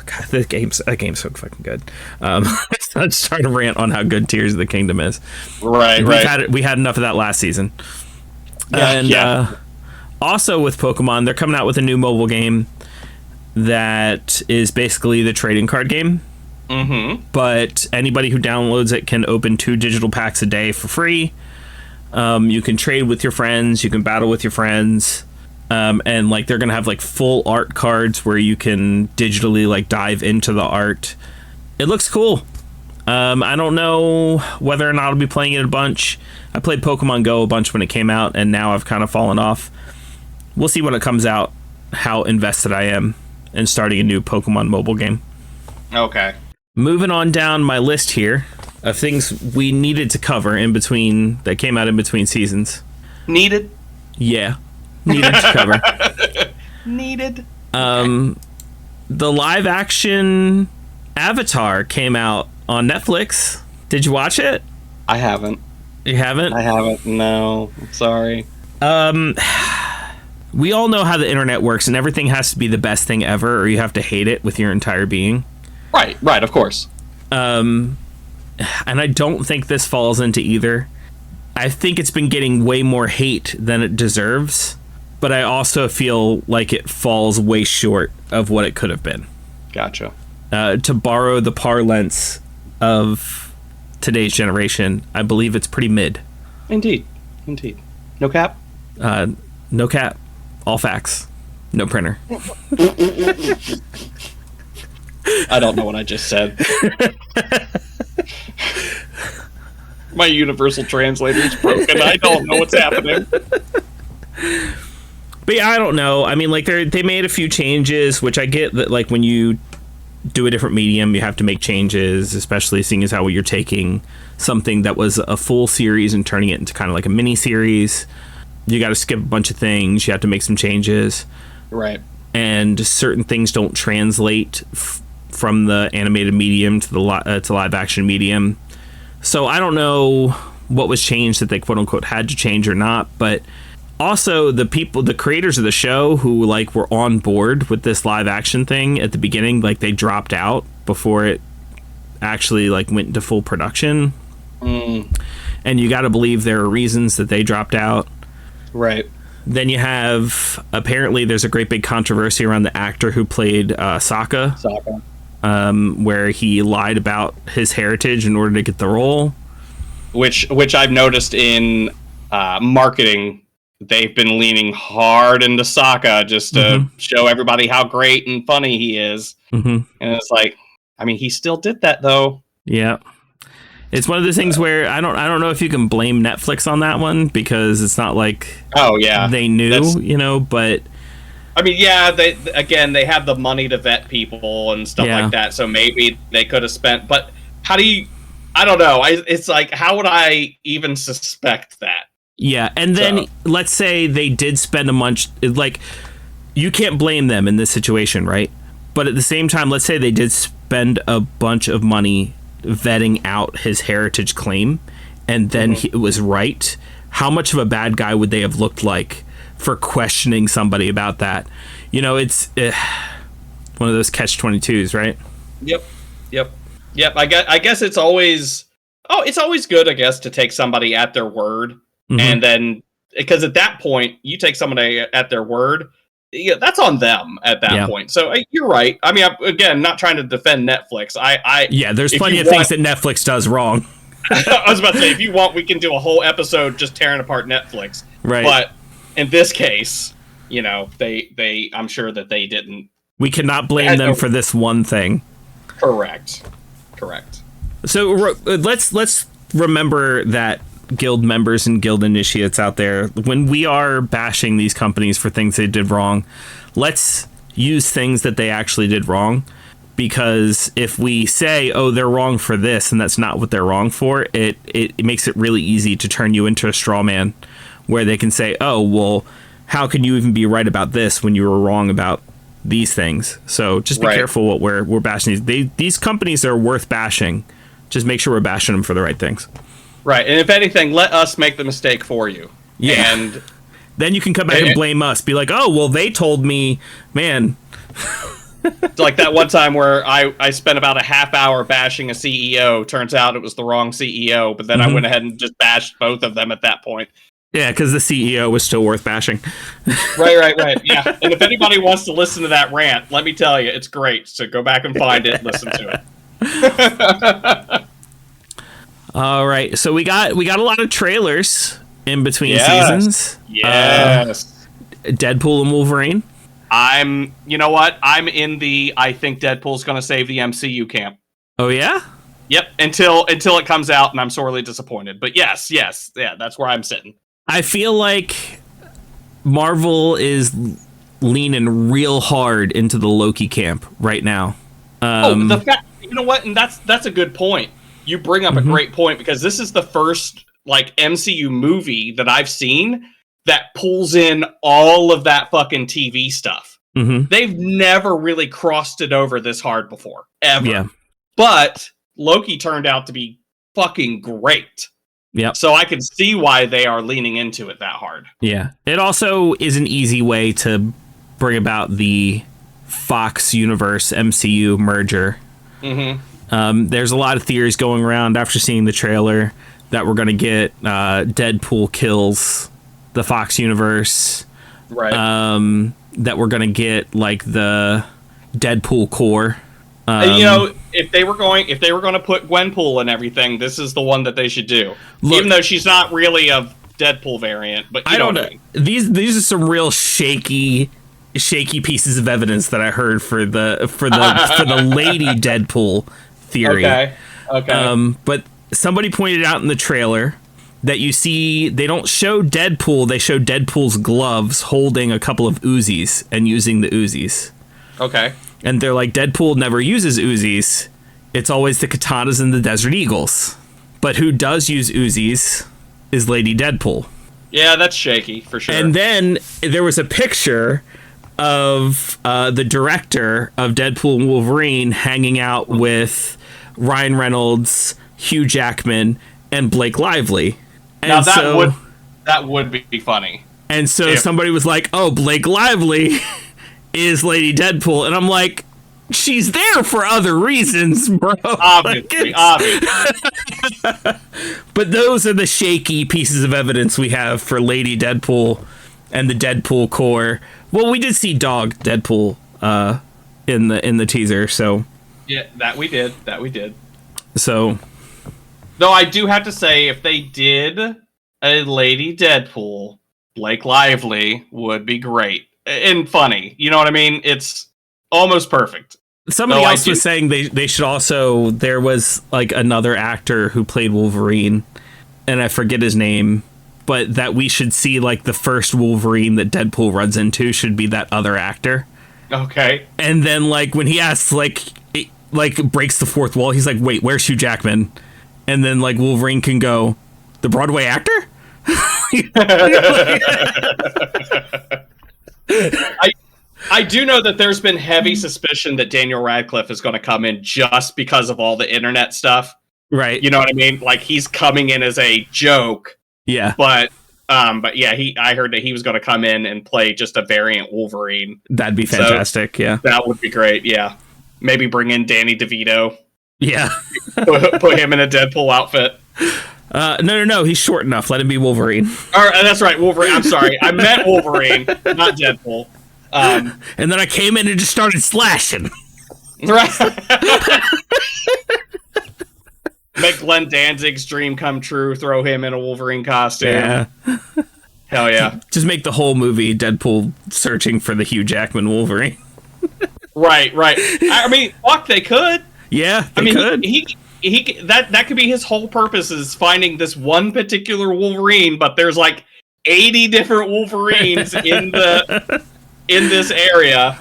God, that game's so fucking good. I'm starting to rant on how good Tears of the Kingdom is. Right. We had enough of that last season. Also with Pokemon, they're coming out with a new mobile game that is basically the trading card game. Mm-hmm. But anybody who downloads it can open 2 digital packs a day for free. You can trade with your friends. You can battle with your friends. And like they're gonna have like full art cards where you can digitally like dive into the art. It looks cool. I don't know whether or not I'll be playing it a bunch. I played Pokemon Go a bunch when it came out, and now I've kind of fallen off. We'll see when it comes out how invested I am in starting a new Pokemon mobile game. Okay. Moving on down my list here of things we needed to cover in between that came out in between seasons. Needed. Yeah. Needed to cover. Needed. The live action Avatar came out on Netflix. Did you watch it? I haven't. You haven't? I haven't. No. I'm sorry. We all know how the internet works, and everything has to be the best thing ever, or you have to hate it with your entire being. Right, of course. And I don't think this falls into either. I think it's been getting way more hate than it deserves, but I also feel like it falls way short of what it could have been. Gotcha. To borrow the parlance of today's generation, I believe it's pretty mid. Indeed. No cap? No cap. All facts. No printer. I don't know what I just said. My universal translator is broken. I don't know what's happening. But yeah, I don't know. I mean, like they made a few changes, which I get that like when you do a different medium, you have to make changes, especially seeing as how you're taking something that was a full series and turning it into kind of like a mini series. You got to skip a bunch of things. You have to make some changes. Right. And certain things don't translate from the animated medium to the to live action medium. So I don't know what was changed that they quote unquote had to change or not, but also the creators of the show who like were on board with this live action thing at the beginning, like they dropped out before it actually like went into full production. And you got to believe there are reasons that they dropped out. Right. Then you have, apparently there's a great big controversy around the actor who played Sokka. Where he lied about his heritage in order to get the role. Which I've noticed in marketing, they've been leaning hard into Sokka just to show everybody how great and funny he is. And it's like, I mean, he still did that though. Yeah. It's one of those things where I don't know if you can blame Netflix on that one, because it's not like they knew, but I mean, yeah, they have the money to vet people and stuff like that, so maybe they could have spent, but how do you, I don't know, it's like, how would I even suspect that? Yeah, and then let's say they did spend a bunch, like, you can't blame them in this situation, right? But at the same time, let's say they did spend a bunch of money vetting out his heritage claim, and then it was right. How much of a bad guy would they have looked like for questioning somebody about that? You know, it's one of those catch-22s, right? Yep. I guess it's always good, I guess, to take somebody at their word, and then because at that point you take somebody at their word, that's on them at that point. So you're right. I mean, again, not trying to defend Netflix. There's plenty of things that Netflix does wrong. I was about to say, if you want, we can do a whole episode just tearing apart Netflix. Right. But in this case, they I'm sure that they didn't. We cannot blame them for this one thing. Correct. So let's remember that guild members and guild initiates out there, when we are bashing these companies for things they did wrong, let's use things that they actually did wrong. Because if we say, oh, they're wrong for this, and that's not what they're wrong for, it makes it really easy to turn you into a straw man, where they can say, oh, well, how can you even be right about this when you were wrong about these things? So just be careful what we're bashing. These companies are worth bashing. Just make sure we're bashing them for the right things. Right, and if anything, let us make the mistake for you. Yeah. And then you can come back and blame us. Be like, oh, well, they told me, man. It's like that one time where I spent about a half hour bashing a CEO. Turns out it was the wrong CEO, but then I went ahead and just bashed both of them at that point. Yeah, because the CEO was still worth bashing. Right. Yeah. And if anybody wants to listen to that rant, let me tell you, it's great. So go back and find it and listen to it. All right. So we got a lot of trailers in between seasons. Yes. Deadpool and Wolverine. You know what? I'm in the I think Deadpool's going to save the MCU camp. Oh, yeah? Yep. Until it comes out and I'm sorely disappointed. But yes. Yeah, that's where I'm sitting. I feel like Marvel is leaning real hard into the Loki camp right now. The fact, you know what? And that's a good point. You bring up a great point because this is the first like MCU movie that I've seen that pulls in all of that fucking TV stuff. They've never really crossed it over this hard before, ever. Yeah. But Loki turned out to be fucking great. Yep. So I can see why they are leaning into it that hard. Yeah. It also is an easy way to bring about the Fox Universe MCU merger. There's a lot of theories going around after seeing the trailer that we're going to get Deadpool kills the Fox Universe. Right. That we're going to get like the Deadpool core. You know, if they were going to put Gwenpool and everything, this is the one that they should do. Look, even though she's not really a Deadpool variant, but I don't know. These are some real shaky pieces of evidence that I heard for the Lady Deadpool theory. Okay. But somebody pointed out in the trailer that you see they don't show Deadpool, they show Deadpool's gloves holding a couple of Uzis and using the Uzis. Okay. And they're like, Deadpool never uses Uzis. It's always the katanas and the Desert Eagles. But who does use Uzis is Lady Deadpool. Yeah, that's shaky, for sure. And then there was a picture of the director of Deadpool and Wolverine hanging out with Ryan Reynolds, Hugh Jackman, and Blake Lively. And now that would be funny. And so somebody was like, oh, Blake Lively is Lady Deadpool, and I'm like, she's there for other reasons, bro. Obviously. But those are the shaky pieces of evidence we have for Lady Deadpool and the Deadpool core. Well, we did see Dog Deadpool in the teaser, so yeah, that we did. So, though I do have to say, if they did a Lady Deadpool, Blake Lively would be great. And funny, you know what I mean? It's almost perfect. Somebody else was saying they should also. There was like another actor who played Wolverine, and I forget his name, but that we should see like the first Wolverine that Deadpool runs into should be that other actor. Okay. And then like when he asks it breaks the fourth wall, he's like, "Wait, where's Hugh Jackman?" And then like Wolverine can go, "The Broadway actor." I do know that there's been heavy suspicion that Daniel Radcliffe is going to come in just because of all the internet stuff. Right. You know what I mean? Like he's coming in as a joke. Yeah. But yeah, I heard that he was going to come in and play just a variant Wolverine. That'd be fantastic. So yeah. That would be great. Yeah. Maybe bring in Danny DeVito. Yeah. put him in a Deadpool outfit. No. He's short enough. Let him be Wolverine. All right, that's right. Wolverine. I'm sorry. I meant Wolverine, not Deadpool. And then I came in and just started slashing. Right. Make Glenn Danzig's dream come true. Throw him in a Wolverine costume. Yeah. Hell yeah. Just make the whole movie Deadpool searching for the Hugh Jackman Wolverine. Right. I mean, fuck, they could. Yeah, they could. He that could be his whole purpose, is finding this one particular Wolverine, but there's like 80 different Wolverines in this area.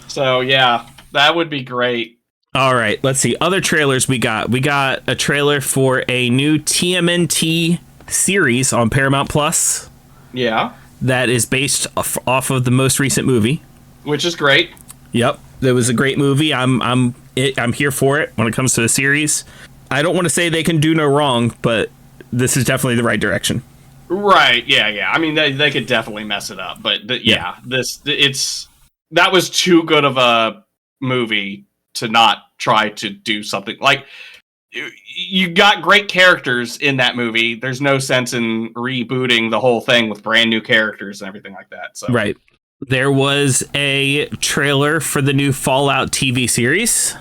So yeah, that would be great. All right, let's see. Other trailers we got. We got a trailer for a new TMNT series on Paramount Plus. Yeah. That is based off of the most recent movie. Which is great. Yep. That was a great movie. I'm here for it when it comes to a series. I don't want to say they can do no wrong, but this is definitely the right direction. Right? Yeah. I mean, they could definitely mess it up, but that was too good of a movie to not try to do something like. You got great characters in that movie. There's no sense in rebooting the whole thing with brand new characters and everything like that. So right. There was a trailer for the new Fallout TV series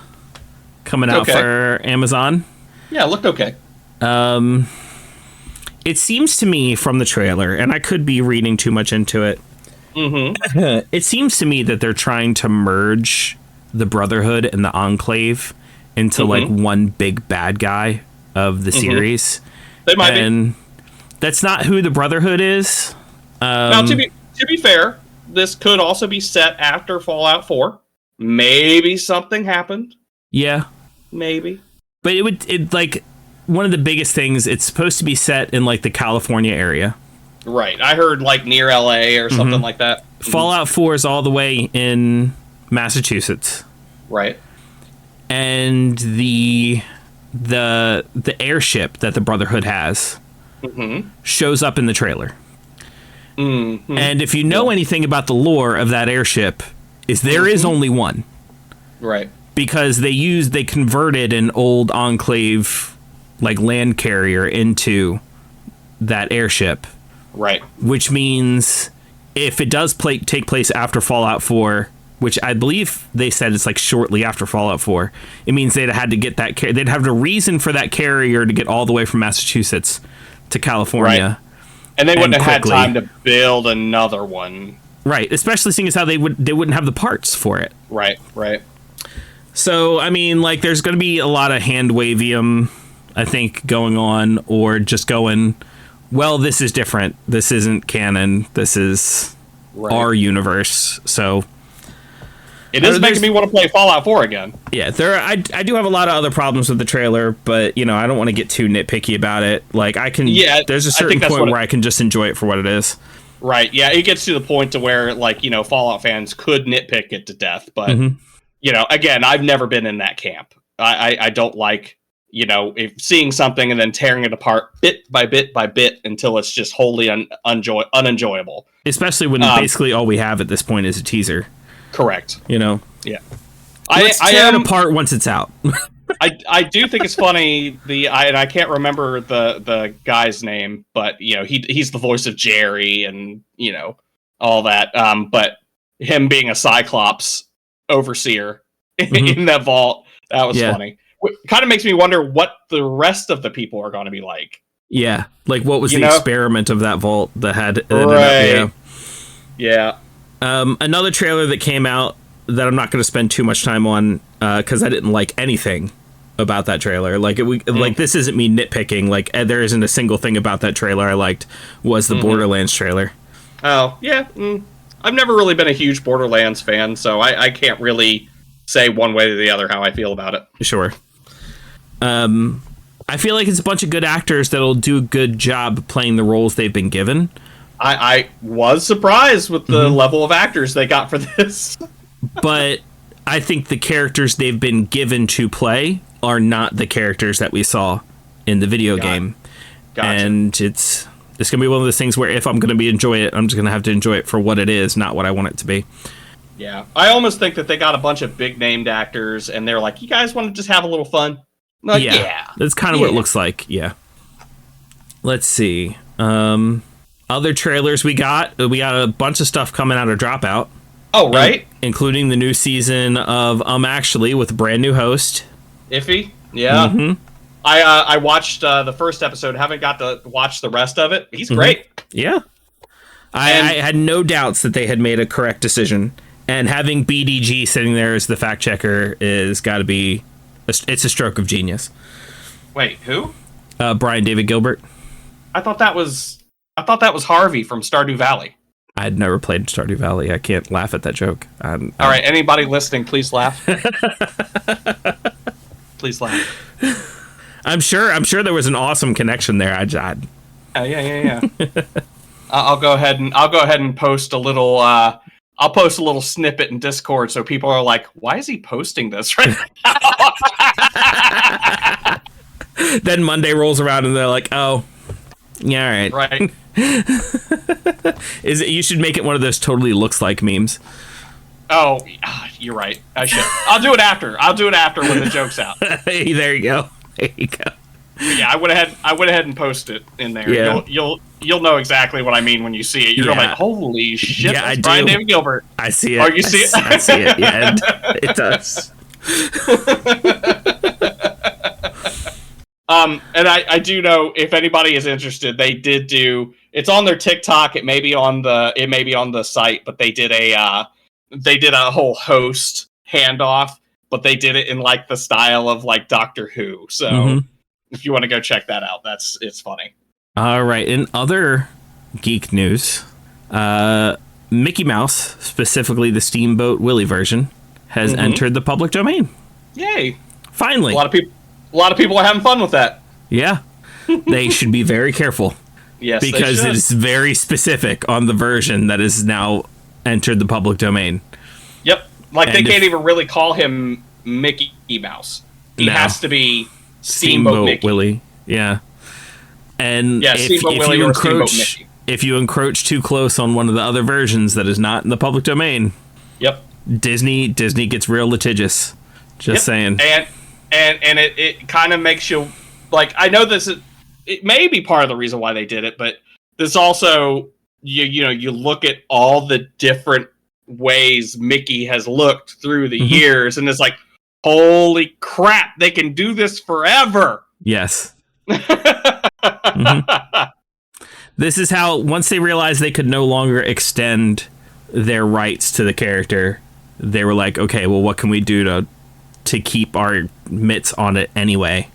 coming out for Amazon. Yeah, it looked okay. It seems to me from the trailer, and I could be reading too much into it. Mm-hmm. It seems to me that they're trying to merge the Brotherhood and the Enclave into like one big bad guy of the series. They might and that's not who the Brotherhood is. Now, to be fair, this could also be set after Fallout 4. Maybe something happened. Yeah. Maybe. But it like one of the biggest things, it's supposed to be set in like the California area. Right. I heard like near LA or something like that. Fallout 4 is all the way in Massachusetts. Right. And the airship that the Brotherhood has shows up in the trailer. Mm-hmm. And if you know anything about the lore of that airship, there is only one. Right. Because they converted an old Enclave like land carrier into that airship. Right. Which means if it does take place after Fallout 4, which I believe they said it's like shortly after Fallout 4, it means they'd had to get that they'd have a reason for that carrier to get all the way from Massachusetts to California. Right. And they wouldn't have had time to build another one. Right, especially seeing as how they wouldn't have the parts for it. Right. So, I mean, like, there's going to be a lot of hand-wavium, I think, going on, or just going, well, this is different. This isn't canon. This is our universe. So it is making me want to play Fallout 4 again. Yeah, I do have a lot of other problems with the trailer, but, you know, I don't want to get too nitpicky about it. Like, there's a certain point where I can just enjoy it for what it is. Right, yeah, it gets to the point to where, like, you know, Fallout fans could nitpick it to death, but, you know, again, I've never been in that camp. I don't like, you know, seeing something and then tearing it apart bit by bit by bit until it's just wholly unenjoyable. Especially when basically all we have at this point is a teaser. Correct. You know? Yeah. Let's tear it apart once it's out. I do think it's funny, and I can't remember the guy's name, but, you know, he's the voice of Jerry and, you know, all that. But him being a Cyclops overseer in that vault, that was funny. Kind of makes me wonder what the rest of the people are going to be like. Yeah, like what was the experiment of that vault that had... Right. Yeah. Another trailer that came out that I'm not going to spend too much time on because I didn't like anything about that trailer. Like like this isn't me nitpicking. Like there isn't a single thing about that trailer I liked. Was the Borderlands trailer? Oh yeah, I've never really been a huge Borderlands fan, so I can't really say one way or the other how I feel about it. Sure. I feel like it's a bunch of good actors that'll do a good job playing the roles they've been given. I was surprised with the level of actors they got for this. But I think the characters they've been given to play are not the characters that we saw in the video game. Gotcha. And it's going to be one of those things where if I'm going to enjoy it, I'm just going to have to enjoy it for what it is, not what I want it to be. Yeah. I almost think that they got a bunch of big-named actors, and they're like, you guys want to just have a little fun? Like, yeah. That's kind of what it looks like, yeah. Let's see. Other trailers we got a bunch of stuff coming out of Dropout. Oh, right. Including the new season of Actually with a brand new host. Iffy? Yeah. I watched the first episode, haven't got to watch the rest of it. He's great. Yeah. I had no doubts that they had made a correct decision. And having BDG sitting there as the fact checker is got to be... It's a stroke of genius. Wait, who? Brian David Gilbert. I thought that was Harvey from Stardew Valley. I had never played Stardew Valley. I can't laugh at that joke. All right, anybody listening, please laugh. Please laugh. I'm sure there was an awesome connection there. Yeah. I'll go ahead and post a little. I'll post a little snippet in Discord so people are like, "Why is he posting this right now?" Then Monday rolls around and they're like, "Oh, Yeah, all right. Right. You should make it one of those totally looks like memes. Oh, you're right. I should. I'll do it after. I'll do it after when the joke's out. Hey, there you go. There you go. Yeah, I went ahead and posted it in there. Yeah. You'll know exactly what I mean when you see it. You're gonna be like, holy shit, Yeah, that's Brian David Gilbert. I see it. Oh, you see it? I see it. Yeah, it does. And I do know, if anybody is interested, they did do. It's on their TikTok. It may be on the site, but they did a whole host handoff, but they did it in like the style of like Doctor Who. So if you want to go check that out, it's funny. All right. In other geek news, Mickey Mouse, specifically the Steamboat Willie version, has entered the public domain. Yay! Finally, A lot of people are having fun with that. Yeah, they should be very careful. Yes, because it is very specific on the version that is now entered the public domain. Yep, like they can't even really call him Mickey Mouse. He has to be Steamboat Mickey. Willie. Yeah, and if you encroach too close on one of the other versions that is not in the public domain, yep, Disney gets real litigious. Just saying. And it kind of makes you like, I know it may be part of the reason why they did it, but this also you look at all the different ways Mickey has looked through the years, and it's like, holy crap, they can do this forever. Yes. This is how, once they realized they could no longer extend their rights to the character, they were like, okay, well, what can we do to keep our mitts on it anyway?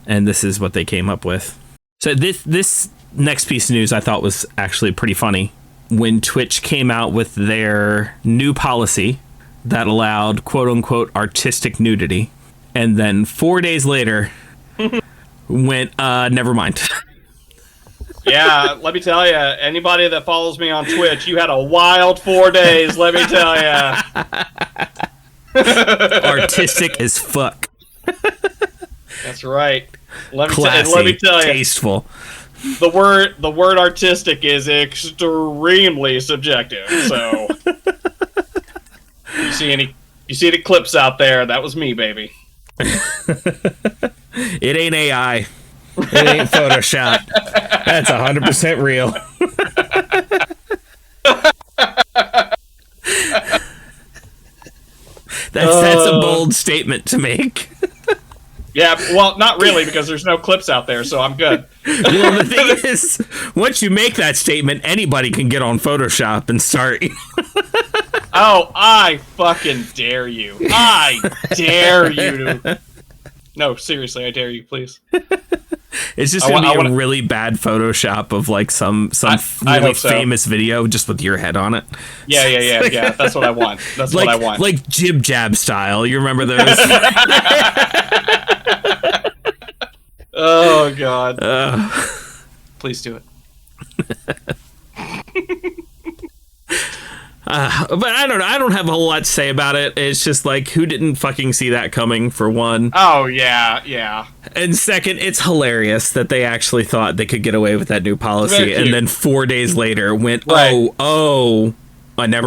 And this is what they came up with. So this next piece of news I thought was actually pretty funny. When Twitch came out with their new policy that allowed quote-unquote artistic nudity, and then 4 days later went, never mind. Yeah, let me tell you, anybody that follows me on Twitch, you had a wild 4 days, let me tell you. Artistic as fuck. That's right. Let me tell you. Tasteful. The word artistic is extremely subjective. So you see any clips out there, that was me, baby. It ain't AI. It ain't Photoshop. That's 100% real. That's a bold statement to make. Yeah, well, not really, because there's no clips out there, so I'm good. Well, the thing is, once you make that statement, anybody can get on Photoshop and start. Oh, I fucking dare you. I dare you to... No, seriously, I dare you, please. It's just going to be a really bad Photoshop of like some really famous video just with your head on it. Yeah. That's what I want. That's like, what I want. Like Jib Jab style. You remember those? Oh, God. Please do it. But I don't know. I don't have a whole lot to say about it. It's just like, who didn't fucking see that coming, for one? Oh, yeah. And second, it's hilarious that they actually thought they could get away with that new policy, and then 4 days later went, never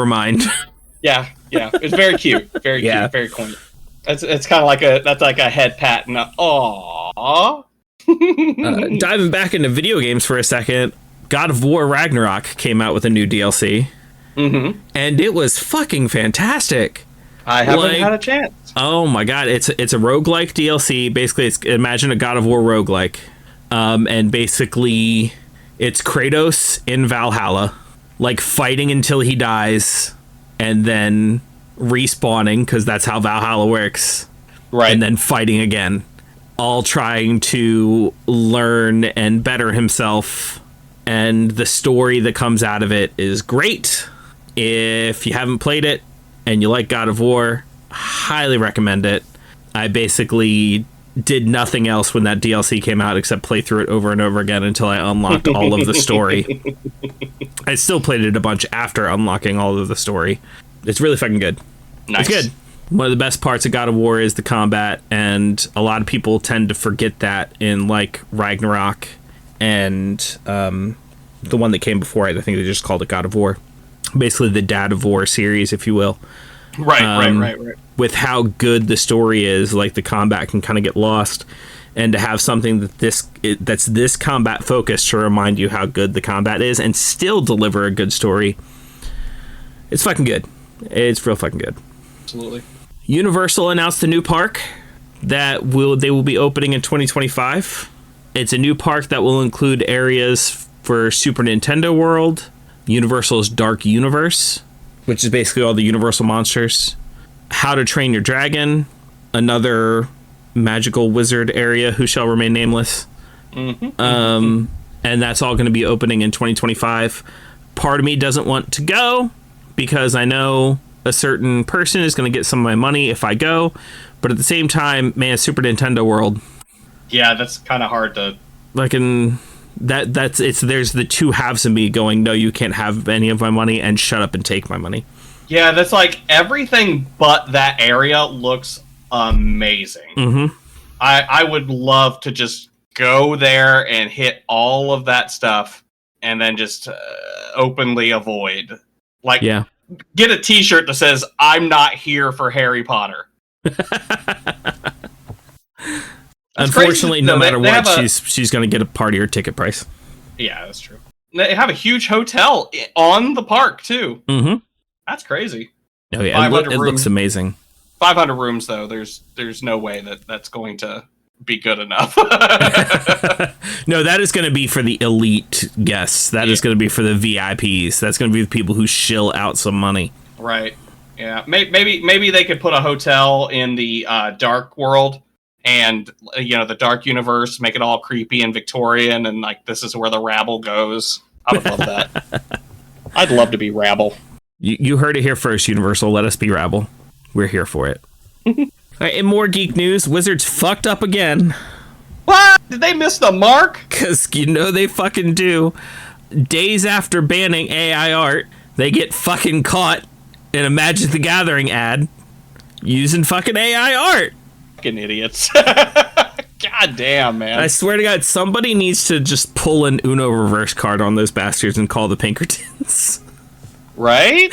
mind. Yeah. It's very cute. Very cute. Very quaint. It's kind of like a head pat and aww. Diving back into video games for a second, God of War Ragnarok came out with a new DLC. And it was fucking fantastic. I haven't had a chance. Oh my god, it's a roguelike DLC. Basically, imagine a God of War roguelike. And basically, it's Kratos in Valhalla, like fighting until he dies, and then respawning, because that's how Valhalla works. Right. And then fighting again. All trying to learn and better himself. And the story that comes out of it is great. If you haven't played it and you like God of War, highly recommend it. I basically did nothing else when that DLC came out except play through it over and over again until I unlocked all of the story. I still played it a bunch after unlocking all of the story. It's really fucking good. Nice. It's good. One of the best parts of God of War is the combat, and a lot of people tend to forget that in like Ragnarok and the one that came before it. I think they just called it God of War. Basically the Dad of War series, if you will. Right. With how good the story is, like the combat can kind of get lost, and to have something that's this combat focused to remind you how good the combat is and still deliver a good story. It's fucking good. It's real fucking good. Absolutely. Universal announced a new park they will be opening in 2025. It's a new park that will include areas for Super Nintendo World, Universal's Dark Universe, which is basically all the Universal monsters, How to Train Your Dragon, another magical wizard area who shall remain nameless. And that's all going to be opening in 2025. Part of me doesn't want to go because I know a certain person is going to get some of my money if I go, but at the same time, man, Super Nintendo World. Yeah, that's kind of hard to. Like there's the two halves of me going, no, you can't have any of my money, and shut up and take my money. Yeah, that's like everything but that area looks amazing. I would love to just go there and hit all of that stuff and then just openly avoid. Like, get a t-shirt that says, I'm not here for Harry Potter. Unfortunately, no matter what, she's going to get a part of your ticket price. Yeah, that's true. They have a huge hotel on the park, too. That's crazy. Oh, yeah, it looks amazing. 500 rooms, though. There's no way that's going to be good enough. No, that is going to be for the elite guests. That is going to be for the VIPs. That's going to be the people who shill out some money. Right. Yeah. Maybe they could put a hotel in the dark world and, the dark universe, make it all creepy and Victorian, and like this is where the rabble goes. I would love that. I'd love to be rabble. You heard it here first, Universal. Let us be rabble. We're here for it. All right, in more geek news, Wizards fucked up again. What? Did they miss the mark? Because they fucking do. Days after banning AI art, they get fucking caught in a Magic the Gathering ad using fucking AI art. Fucking idiots. God damn, man. I swear to God, somebody needs to just pull an Uno reverse card on those bastards and call the Pinkertons. Right?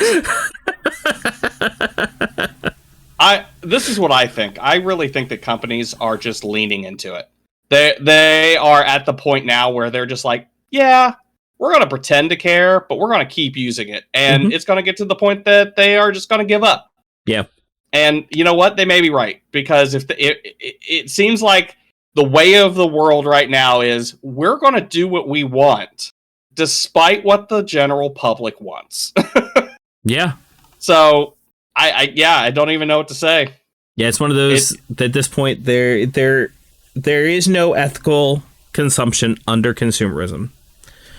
This is what I think. I really think that companies are just leaning into it. They are at the point now where they're just like, yeah, we're going to pretend to care, but we're going to keep using it. And it's going to get to the point that they are just going to give up. Yeah. And you know what? They may be right. Because it seems like the way of the world right now is we're going to do what we want, despite what the general public wants. Yeah. So, I don't even know what to say. Yeah, it's one of those, at this point, there is no ethical consumption under consumerism.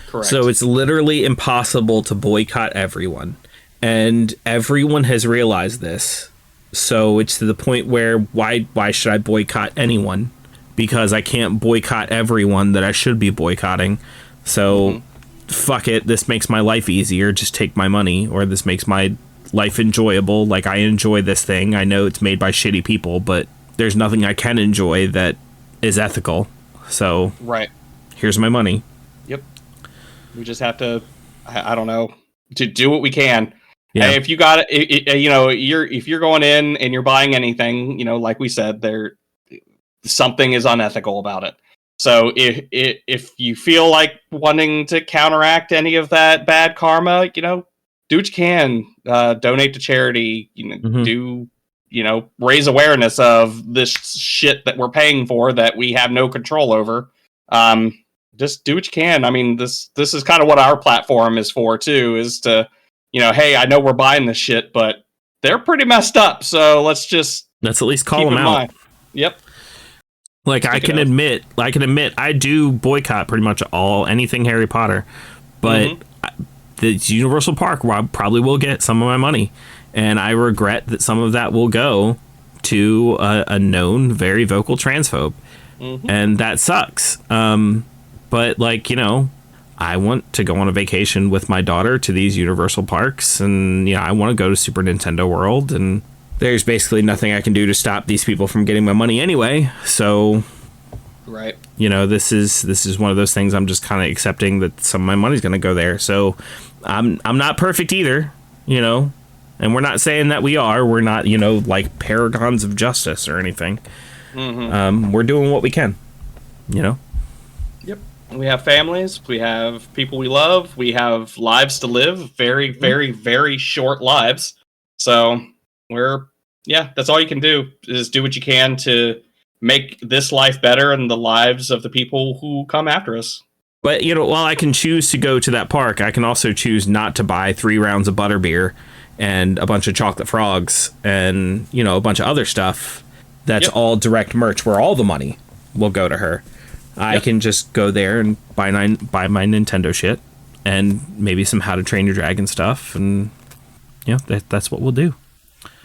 Correct. So it's literally impossible to boycott everyone. And everyone has realized this. So it's to the point where why should I boycott anyone? Because I can't boycott everyone that I should be boycotting. So fuck it, this makes my life easier, just take my money, or this makes my life enjoyable. Like, I enjoy this thing. I know it's made by shitty people, but there's nothing I can enjoy that is ethical. So here's my money. Yep. We just have to, I don't know, to do what we can. Yeah. Hey, if you got it, if you're going in and you're buying anything, like we said, something is unethical about it. So if you feel like wanting to counteract any of that bad karma, do what you can. Donate to charity. Do raise awareness of this shit that we're paying for that we have no control over. Just do what you can. I mean, this is kind of what our platform is for too. Is to hey, I know we're buying this shit, but they're pretty messed up. So let's at least call them out. Mind. Yep. Like, I can admit, I do boycott pretty much anything Harry Potter, but the Universal Park probably will get some of my money, and I regret that some of that will go to a known, very vocal transphobe, and that sucks. But I want to go on a vacation with my daughter to these Universal parks, and I want to go to Super Nintendo World, and there's basically nothing I can do to stop these people from getting my money anyway. So Right. This is one of those things I'm just kind of accepting that some of my money's going to go there. So I'm not perfect either, and we're not saying that we are. We're not, like paragons of justice or anything. Mm-hmm. We're doing what we can, Yep. We have families. We have people we love. We have lives to live. Very, very, very short lives. So that's all you can do is do what you can to make this life better and the lives of the people who come after us. But, while I can choose to go to that park, I can also choose not to buy 3 rounds of butterbeer and a bunch of chocolate frogs and, a bunch of other stuff. That's all direct merch where all the money will go to her. I can just go there and buy my Nintendo shit and maybe some How to Train Your Dragon stuff. And, that's what we'll do.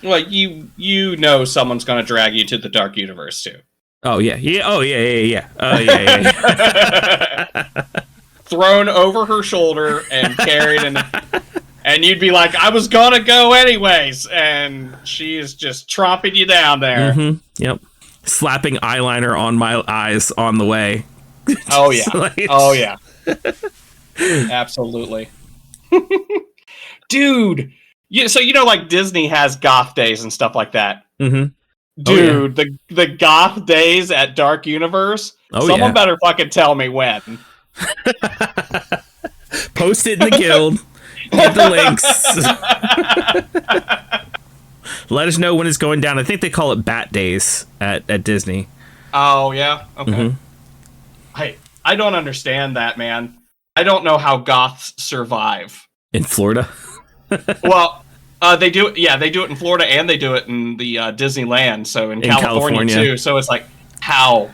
Well, someone's going to drag you to the Dark Universe, too. Oh, yeah. Oh, yeah. Oh, yeah. Thrown over her shoulder and carried and you'd be like, I was going to go anyways. And she is just tromping you down there. Mm-hmm. Yep. Slapping eyeliner on my eyes on the way. Oh, yeah. Oh, yeah. Absolutely. Dude. Yeah, so like Disney has goth days and stuff like that. Mm-hmm. Dude, the goth days at Dark Universe. Someone better fucking tell me when. Post it in the guild. Get the links. Let us know when it's going down. I think they call it Bat Days at Disney. Oh yeah. Okay. Mm-hmm. I don't understand that, man. I don't know how goths survive in Florida. Well, they do it. Yeah, they do it in Florida and they do it in the Disneyland. So in California too. So it's like, how?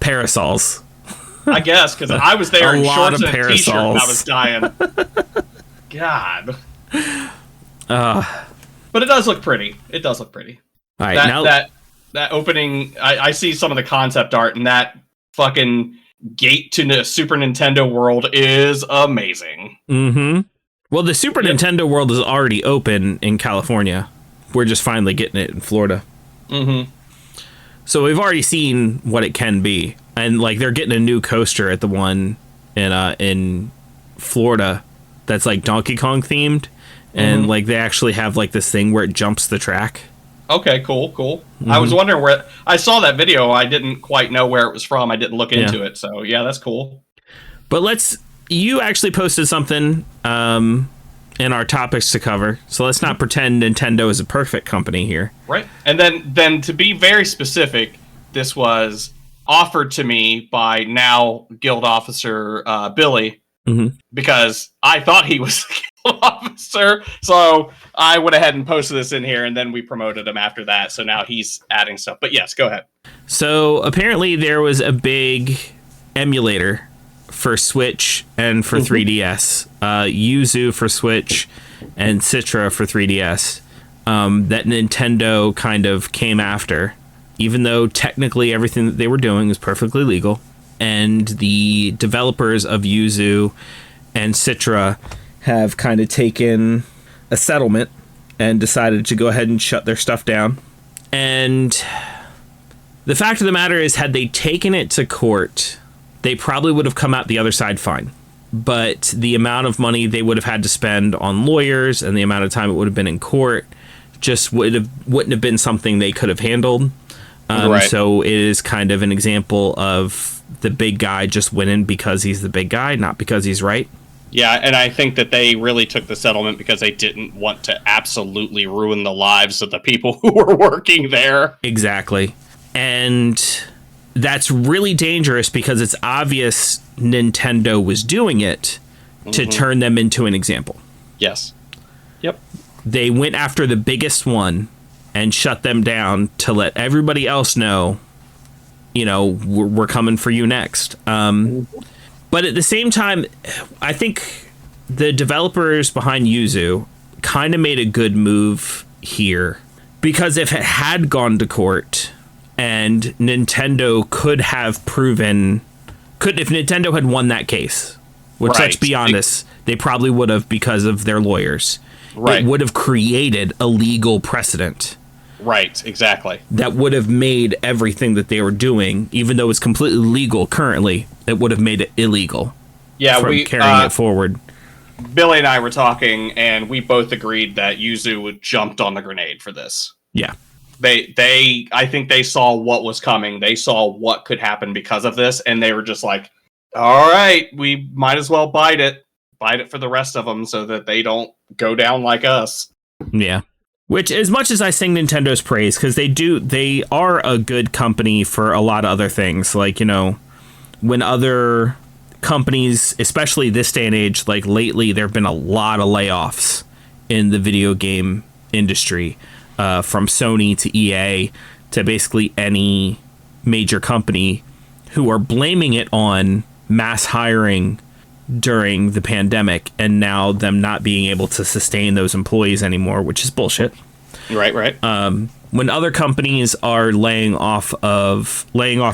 Parasols. I guess because I was there in shorts and a t-shirt and I was dying. God. But it does look pretty. It does look pretty. All right, that opening. I see some of the concept art and that fucking gate to the Super Nintendo world is amazing. Mm-hmm. Well, the Super Nintendo world is already open in California. We're just finally getting it in Florida. Mm-hmm. So we've already seen what it can be. And, like, they're getting a new coaster at the one in Florida that's, like, Donkey Kong themed. And, like, they actually have, like, this thing where it jumps the track. Okay, cool. Mm-hmm. I was wondering where... I saw that video. I didn't quite know where it was from. I didn't look into it. So, yeah, that's cool. But you actually posted something in our topics to cover. So let's not pretend Nintendo is a perfect company here. Right. And then to be very specific, this was offered to me by now Guild Officer Billy, because I thought he was a Guild Officer. So I went ahead and posted this in here, and then we promoted him after that. So now he's adding stuff. But yes, go ahead. So apparently there was a big emulator for Switch and for 3DS, Yuzu for Switch and Citra for 3DS, that Nintendo kind of came after, even though technically everything that they were doing was perfectly legal. And the developers of Yuzu and Citra have kind of taken a settlement and decided to go ahead and shut their stuff down. And the fact of the matter is, had they taken it to court, they probably would have come out the other side fine. But the amount of money they would have had to spend on lawyers and the amount of time it would have been in court just wouldn't have been something they could have handled. Right. So it is kind of an example of the big guy just winning because he's the big guy, not because he's right. Yeah, and I think that they really took the settlement because they didn't want to absolutely ruin the lives of the people who were working there. Exactly. And that's really dangerous because it's obvious Nintendo was doing it to turn them into an example. Yes. Yep. They went after the biggest one and shut them down to let everybody else know, we're coming for you next. But at the same time, I think the developers behind Yuzu kind of made a good move here, because if it had gone to court and Nintendo could have proven, if Nintendo had won that case, which let's be honest, they probably would have because of their lawyers. Right. It would have created a legal precedent Right, exactly. That would have made everything that they were doing, even though it's completely legal currently, it would have made it illegal. Yeah, from carrying it forward. Billy and I were talking, and we both agreed that Yuzu jumped on the grenade for this. Yeah. I think they saw what was coming. They saw what could happen because of this, and they were just like, all right, we might as well bite it for the rest of them so that they don't go down like us. Yeah. Which, as much as I sing Nintendo's praise, because they are a good company for a lot of other things. Like, when other companies, especially this day and age, like lately, there have been a lot of layoffs in the video game industry, from Sony to EA to basically any major company, who are blaming it on mass hiring during the pandemic and now them not being able to sustain those employees anymore, which is bullshit. Right. When other companies are laying off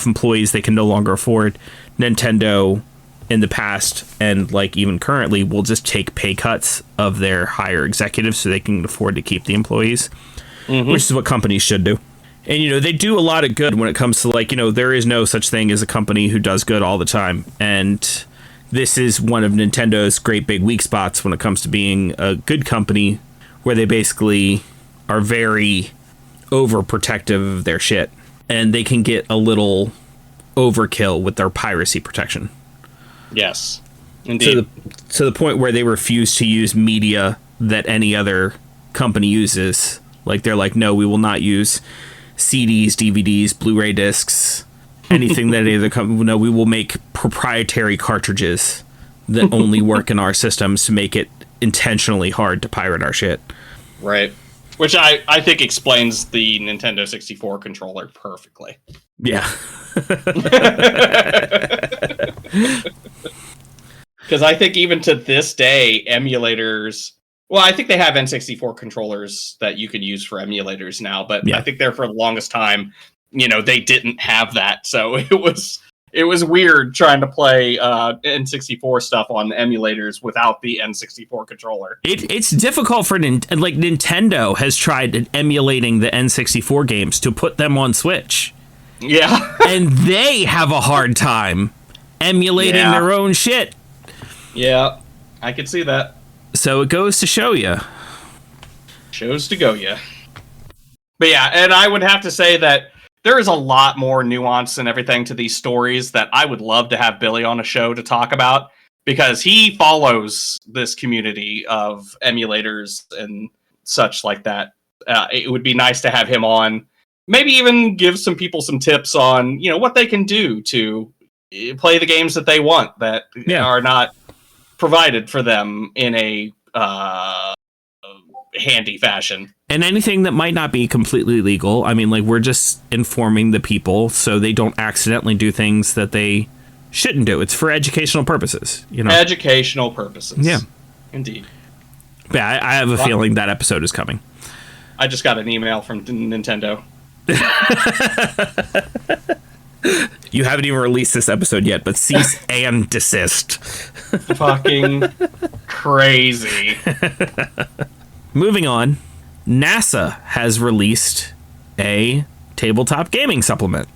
employees they can no longer afford, Nintendo in the past and like even currently will just take pay cuts of their higher executives so they can afford to keep the employees, which is what companies should do. And, they do a lot of good when it comes to like, there is no such thing as a company who does good all the time. And this is one of Nintendo's great big weak spots when it comes to being a good company, where they basically are very overprotective of their shit, and they can get a little overkill with their piracy protection. Yes, indeed. To the point where they refuse to use media that any other company uses. Like, they're like, no, we will not use CDs, DVDs, Blu-ray discs, anything that any other company. No, we will make proprietary cartridges that only work in our systems to make it intentionally hard to pirate our shit. Right. Which I think explains the Nintendo 64 controller perfectly. Yeah. Because I think even to this day, emulators... Well, I think they have N64 controllers that you can use for emulators now, but I think there for the longest time, they didn't have that. So it was weird trying to play N64 stuff on emulators without the N64 controller. It's difficult for Nintendo has tried emulating the N64 games to put them on Switch. Yeah. And they have a hard time emulating their own shit. Yeah, I could see that. So it goes to show you. Shows to go ya. But yeah, and I would have to say that there is a lot more nuance and everything to these stories that I would love to have Billy on a show to talk about, because he follows this community of emulators and such like that. It would be nice to have him on, maybe even give some people some tips on, what they can do to play the games that they want that are not provided for them in a handy fashion. And anything that might not be completely legal. I mean, like, we're just informing the people so they don't accidentally do things that they shouldn't do. It's for educational purposes, Educational purposes. Yeah. Indeed. Yeah, I have a feeling that episode is coming. I just got an email from Nintendo. You haven't even released this episode yet, but cease and desist. Fucking crazy. Moving on, NASA has released a tabletop gaming supplement.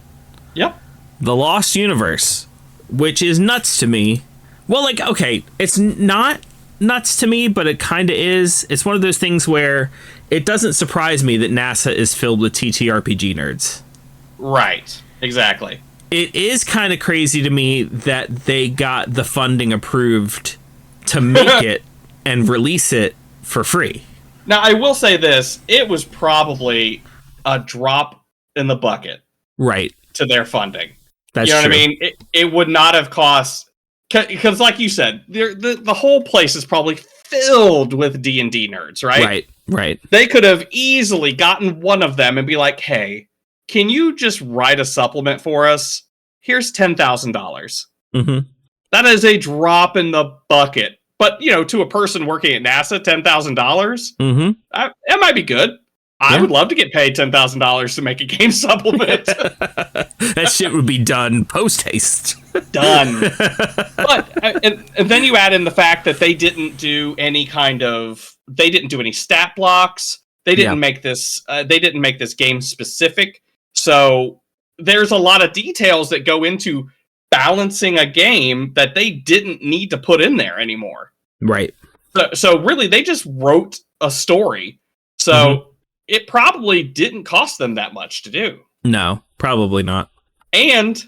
Yep. The Lost Universe, which is nuts to me. Well, like, okay, it's not nuts to me, but it kind of is. It's one of those things where it doesn't surprise me that NASA is filled with TTRPG nerds. Right. Exactly. It is kind of crazy to me that they got the funding approved to make it and release it for free. Now, I will say this. It was probably a drop in the bucket. Right. To their funding. That's true. What I mean? It would not have cost... Because like you said, the whole place is probably filled with D&D nerds, right? Right. They could have easily gotten one of them and be like, hey... Can you just write a supplement for us? Here's $10,000. Mm-hmm. That is a drop in the bucket. But, to a person working at NASA, $10,000? That might be good. I would love to get paid $10,000 to make a game supplement. That shit would be done post-haste. Done. But, and then you add in the fact that they didn't do any stat blocks. They didn't make this. They didn't make this game specific. So there's a lot of details that go into balancing a game that they didn't need to put in there anymore. Right. So really, they just wrote a story. So it probably didn't cost them that much to do. No, probably not. And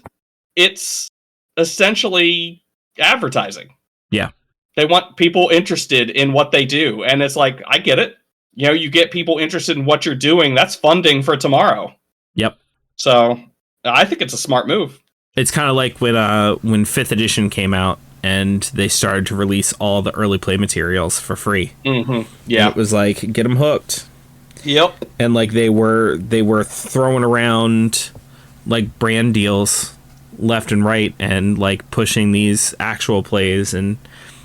it's essentially advertising. Yeah. They want people interested in what they do. And it's like, I get it. You know, you get people interested in what you're doing. That's funding for tomorrow. Yep. So I think it's a smart move. It's kind of like when 5th edition came out and they started to release all the early play materials for free. Mm-hmm. Yeah. And it was like, get them hooked. Yep. And like they were throwing around like brand deals left and right and like pushing these actual plays. And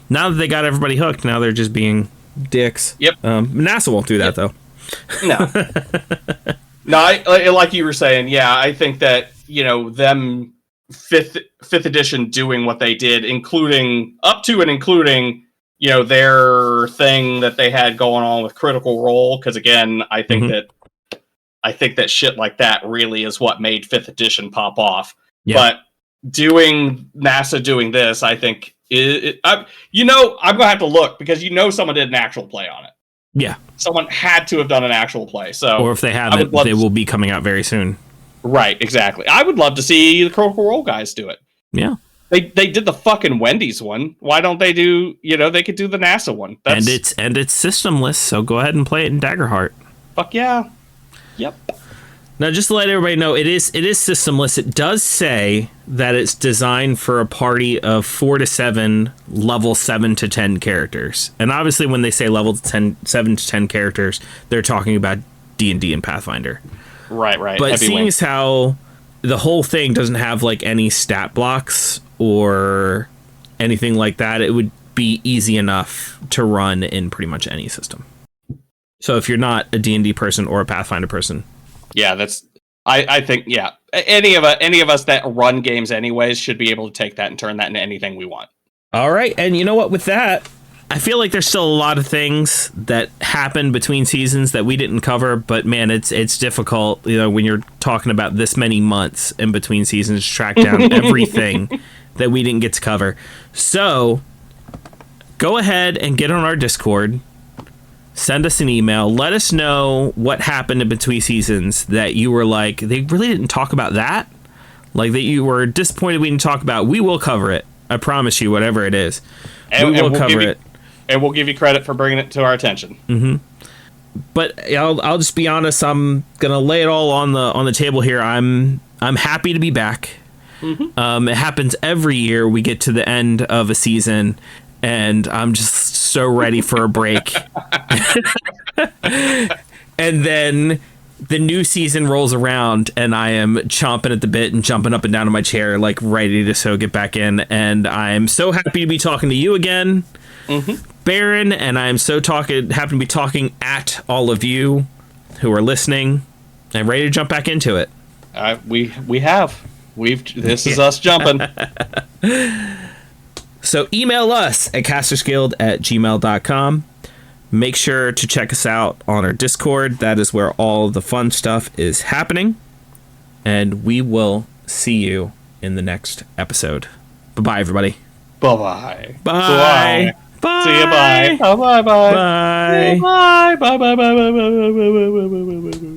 now that they got everybody hooked, now they're just being dicks. Yep. NASA won't do that though. No. No, I like you were saying, yeah, I think that, you know, them fifth edition doing what they did, including, you know, their thing that they had going on with Critical Role, because again, I think that shit like that really is what made 5th edition pop off. Yeah. But NASA doing this, I think, I'm gonna have to look, because someone did an actual play on it. Yeah. Someone had to have done an actual play. So, or if they haven't, they will be coming out very soon. Right, exactly. I would love to see the Critical Role guys do it. Yeah. They did the fucking Wendy's one. Why don't they do, they could do the NASA one. And it's systemless, so go ahead and play it in Daggerheart. Fuck yeah. Yep. Now, just to let everybody know, it is systemless. It does say that it's designed for a party of 4 to 7, level 7 to 10 characters. And obviously, when they say level 7 to 10 characters, they're talking about D&D and Pathfinder. Right. But seeing as how the whole thing doesn't have like any stat blocks or anything like that, it would be easy enough to run in pretty much any system. So if you're not a D&D person or a Pathfinder person, yeah, I think, yeah, any of us that run games anyways should be able to take that and turn that into anything we want. All right, and you know what? With that, I feel like there's still a lot of things that happen between seasons that we didn't cover, but man, it's difficult, when you're talking about this many months in between seasons to track down everything that we didn't get to cover. So go ahead and get on our Discord. Send us an email. Let us know what happened in between seasons that you were like, they really didn't talk about that. Like that you were disappointed we didn't talk about. We will cover it. I promise you, whatever it is. We will cover it. And we'll give you credit for bringing it to our attention. Mm-hmm. But I'll just be honest. I'm gonna lay it all on the table here. I'm happy to be back. Mm-hmm. It happens every year. We get to the end of a season, and I'm just so ready for a break. And then the new season rolls around, and I am chomping at the bit and jumping up and down in my chair, like ready to get back in. And I'm so happy to be talking to you again, Baron. And I'm so happy to be talking at all of you who are listening and ready to jump back into it. This is us jumping. So email us at castersguild@gmail.com. Make sure to check us out on our Discord. That is where all the fun stuff is happening. And we will see you in the next episode. Bye-bye, everybody. Bye-bye. Bye. Bye. See you, bye. Bye-bye. Bye. Bye. Bye. Bye. Bye. Bye. Bye. Bye. Bye. Bye. Bye.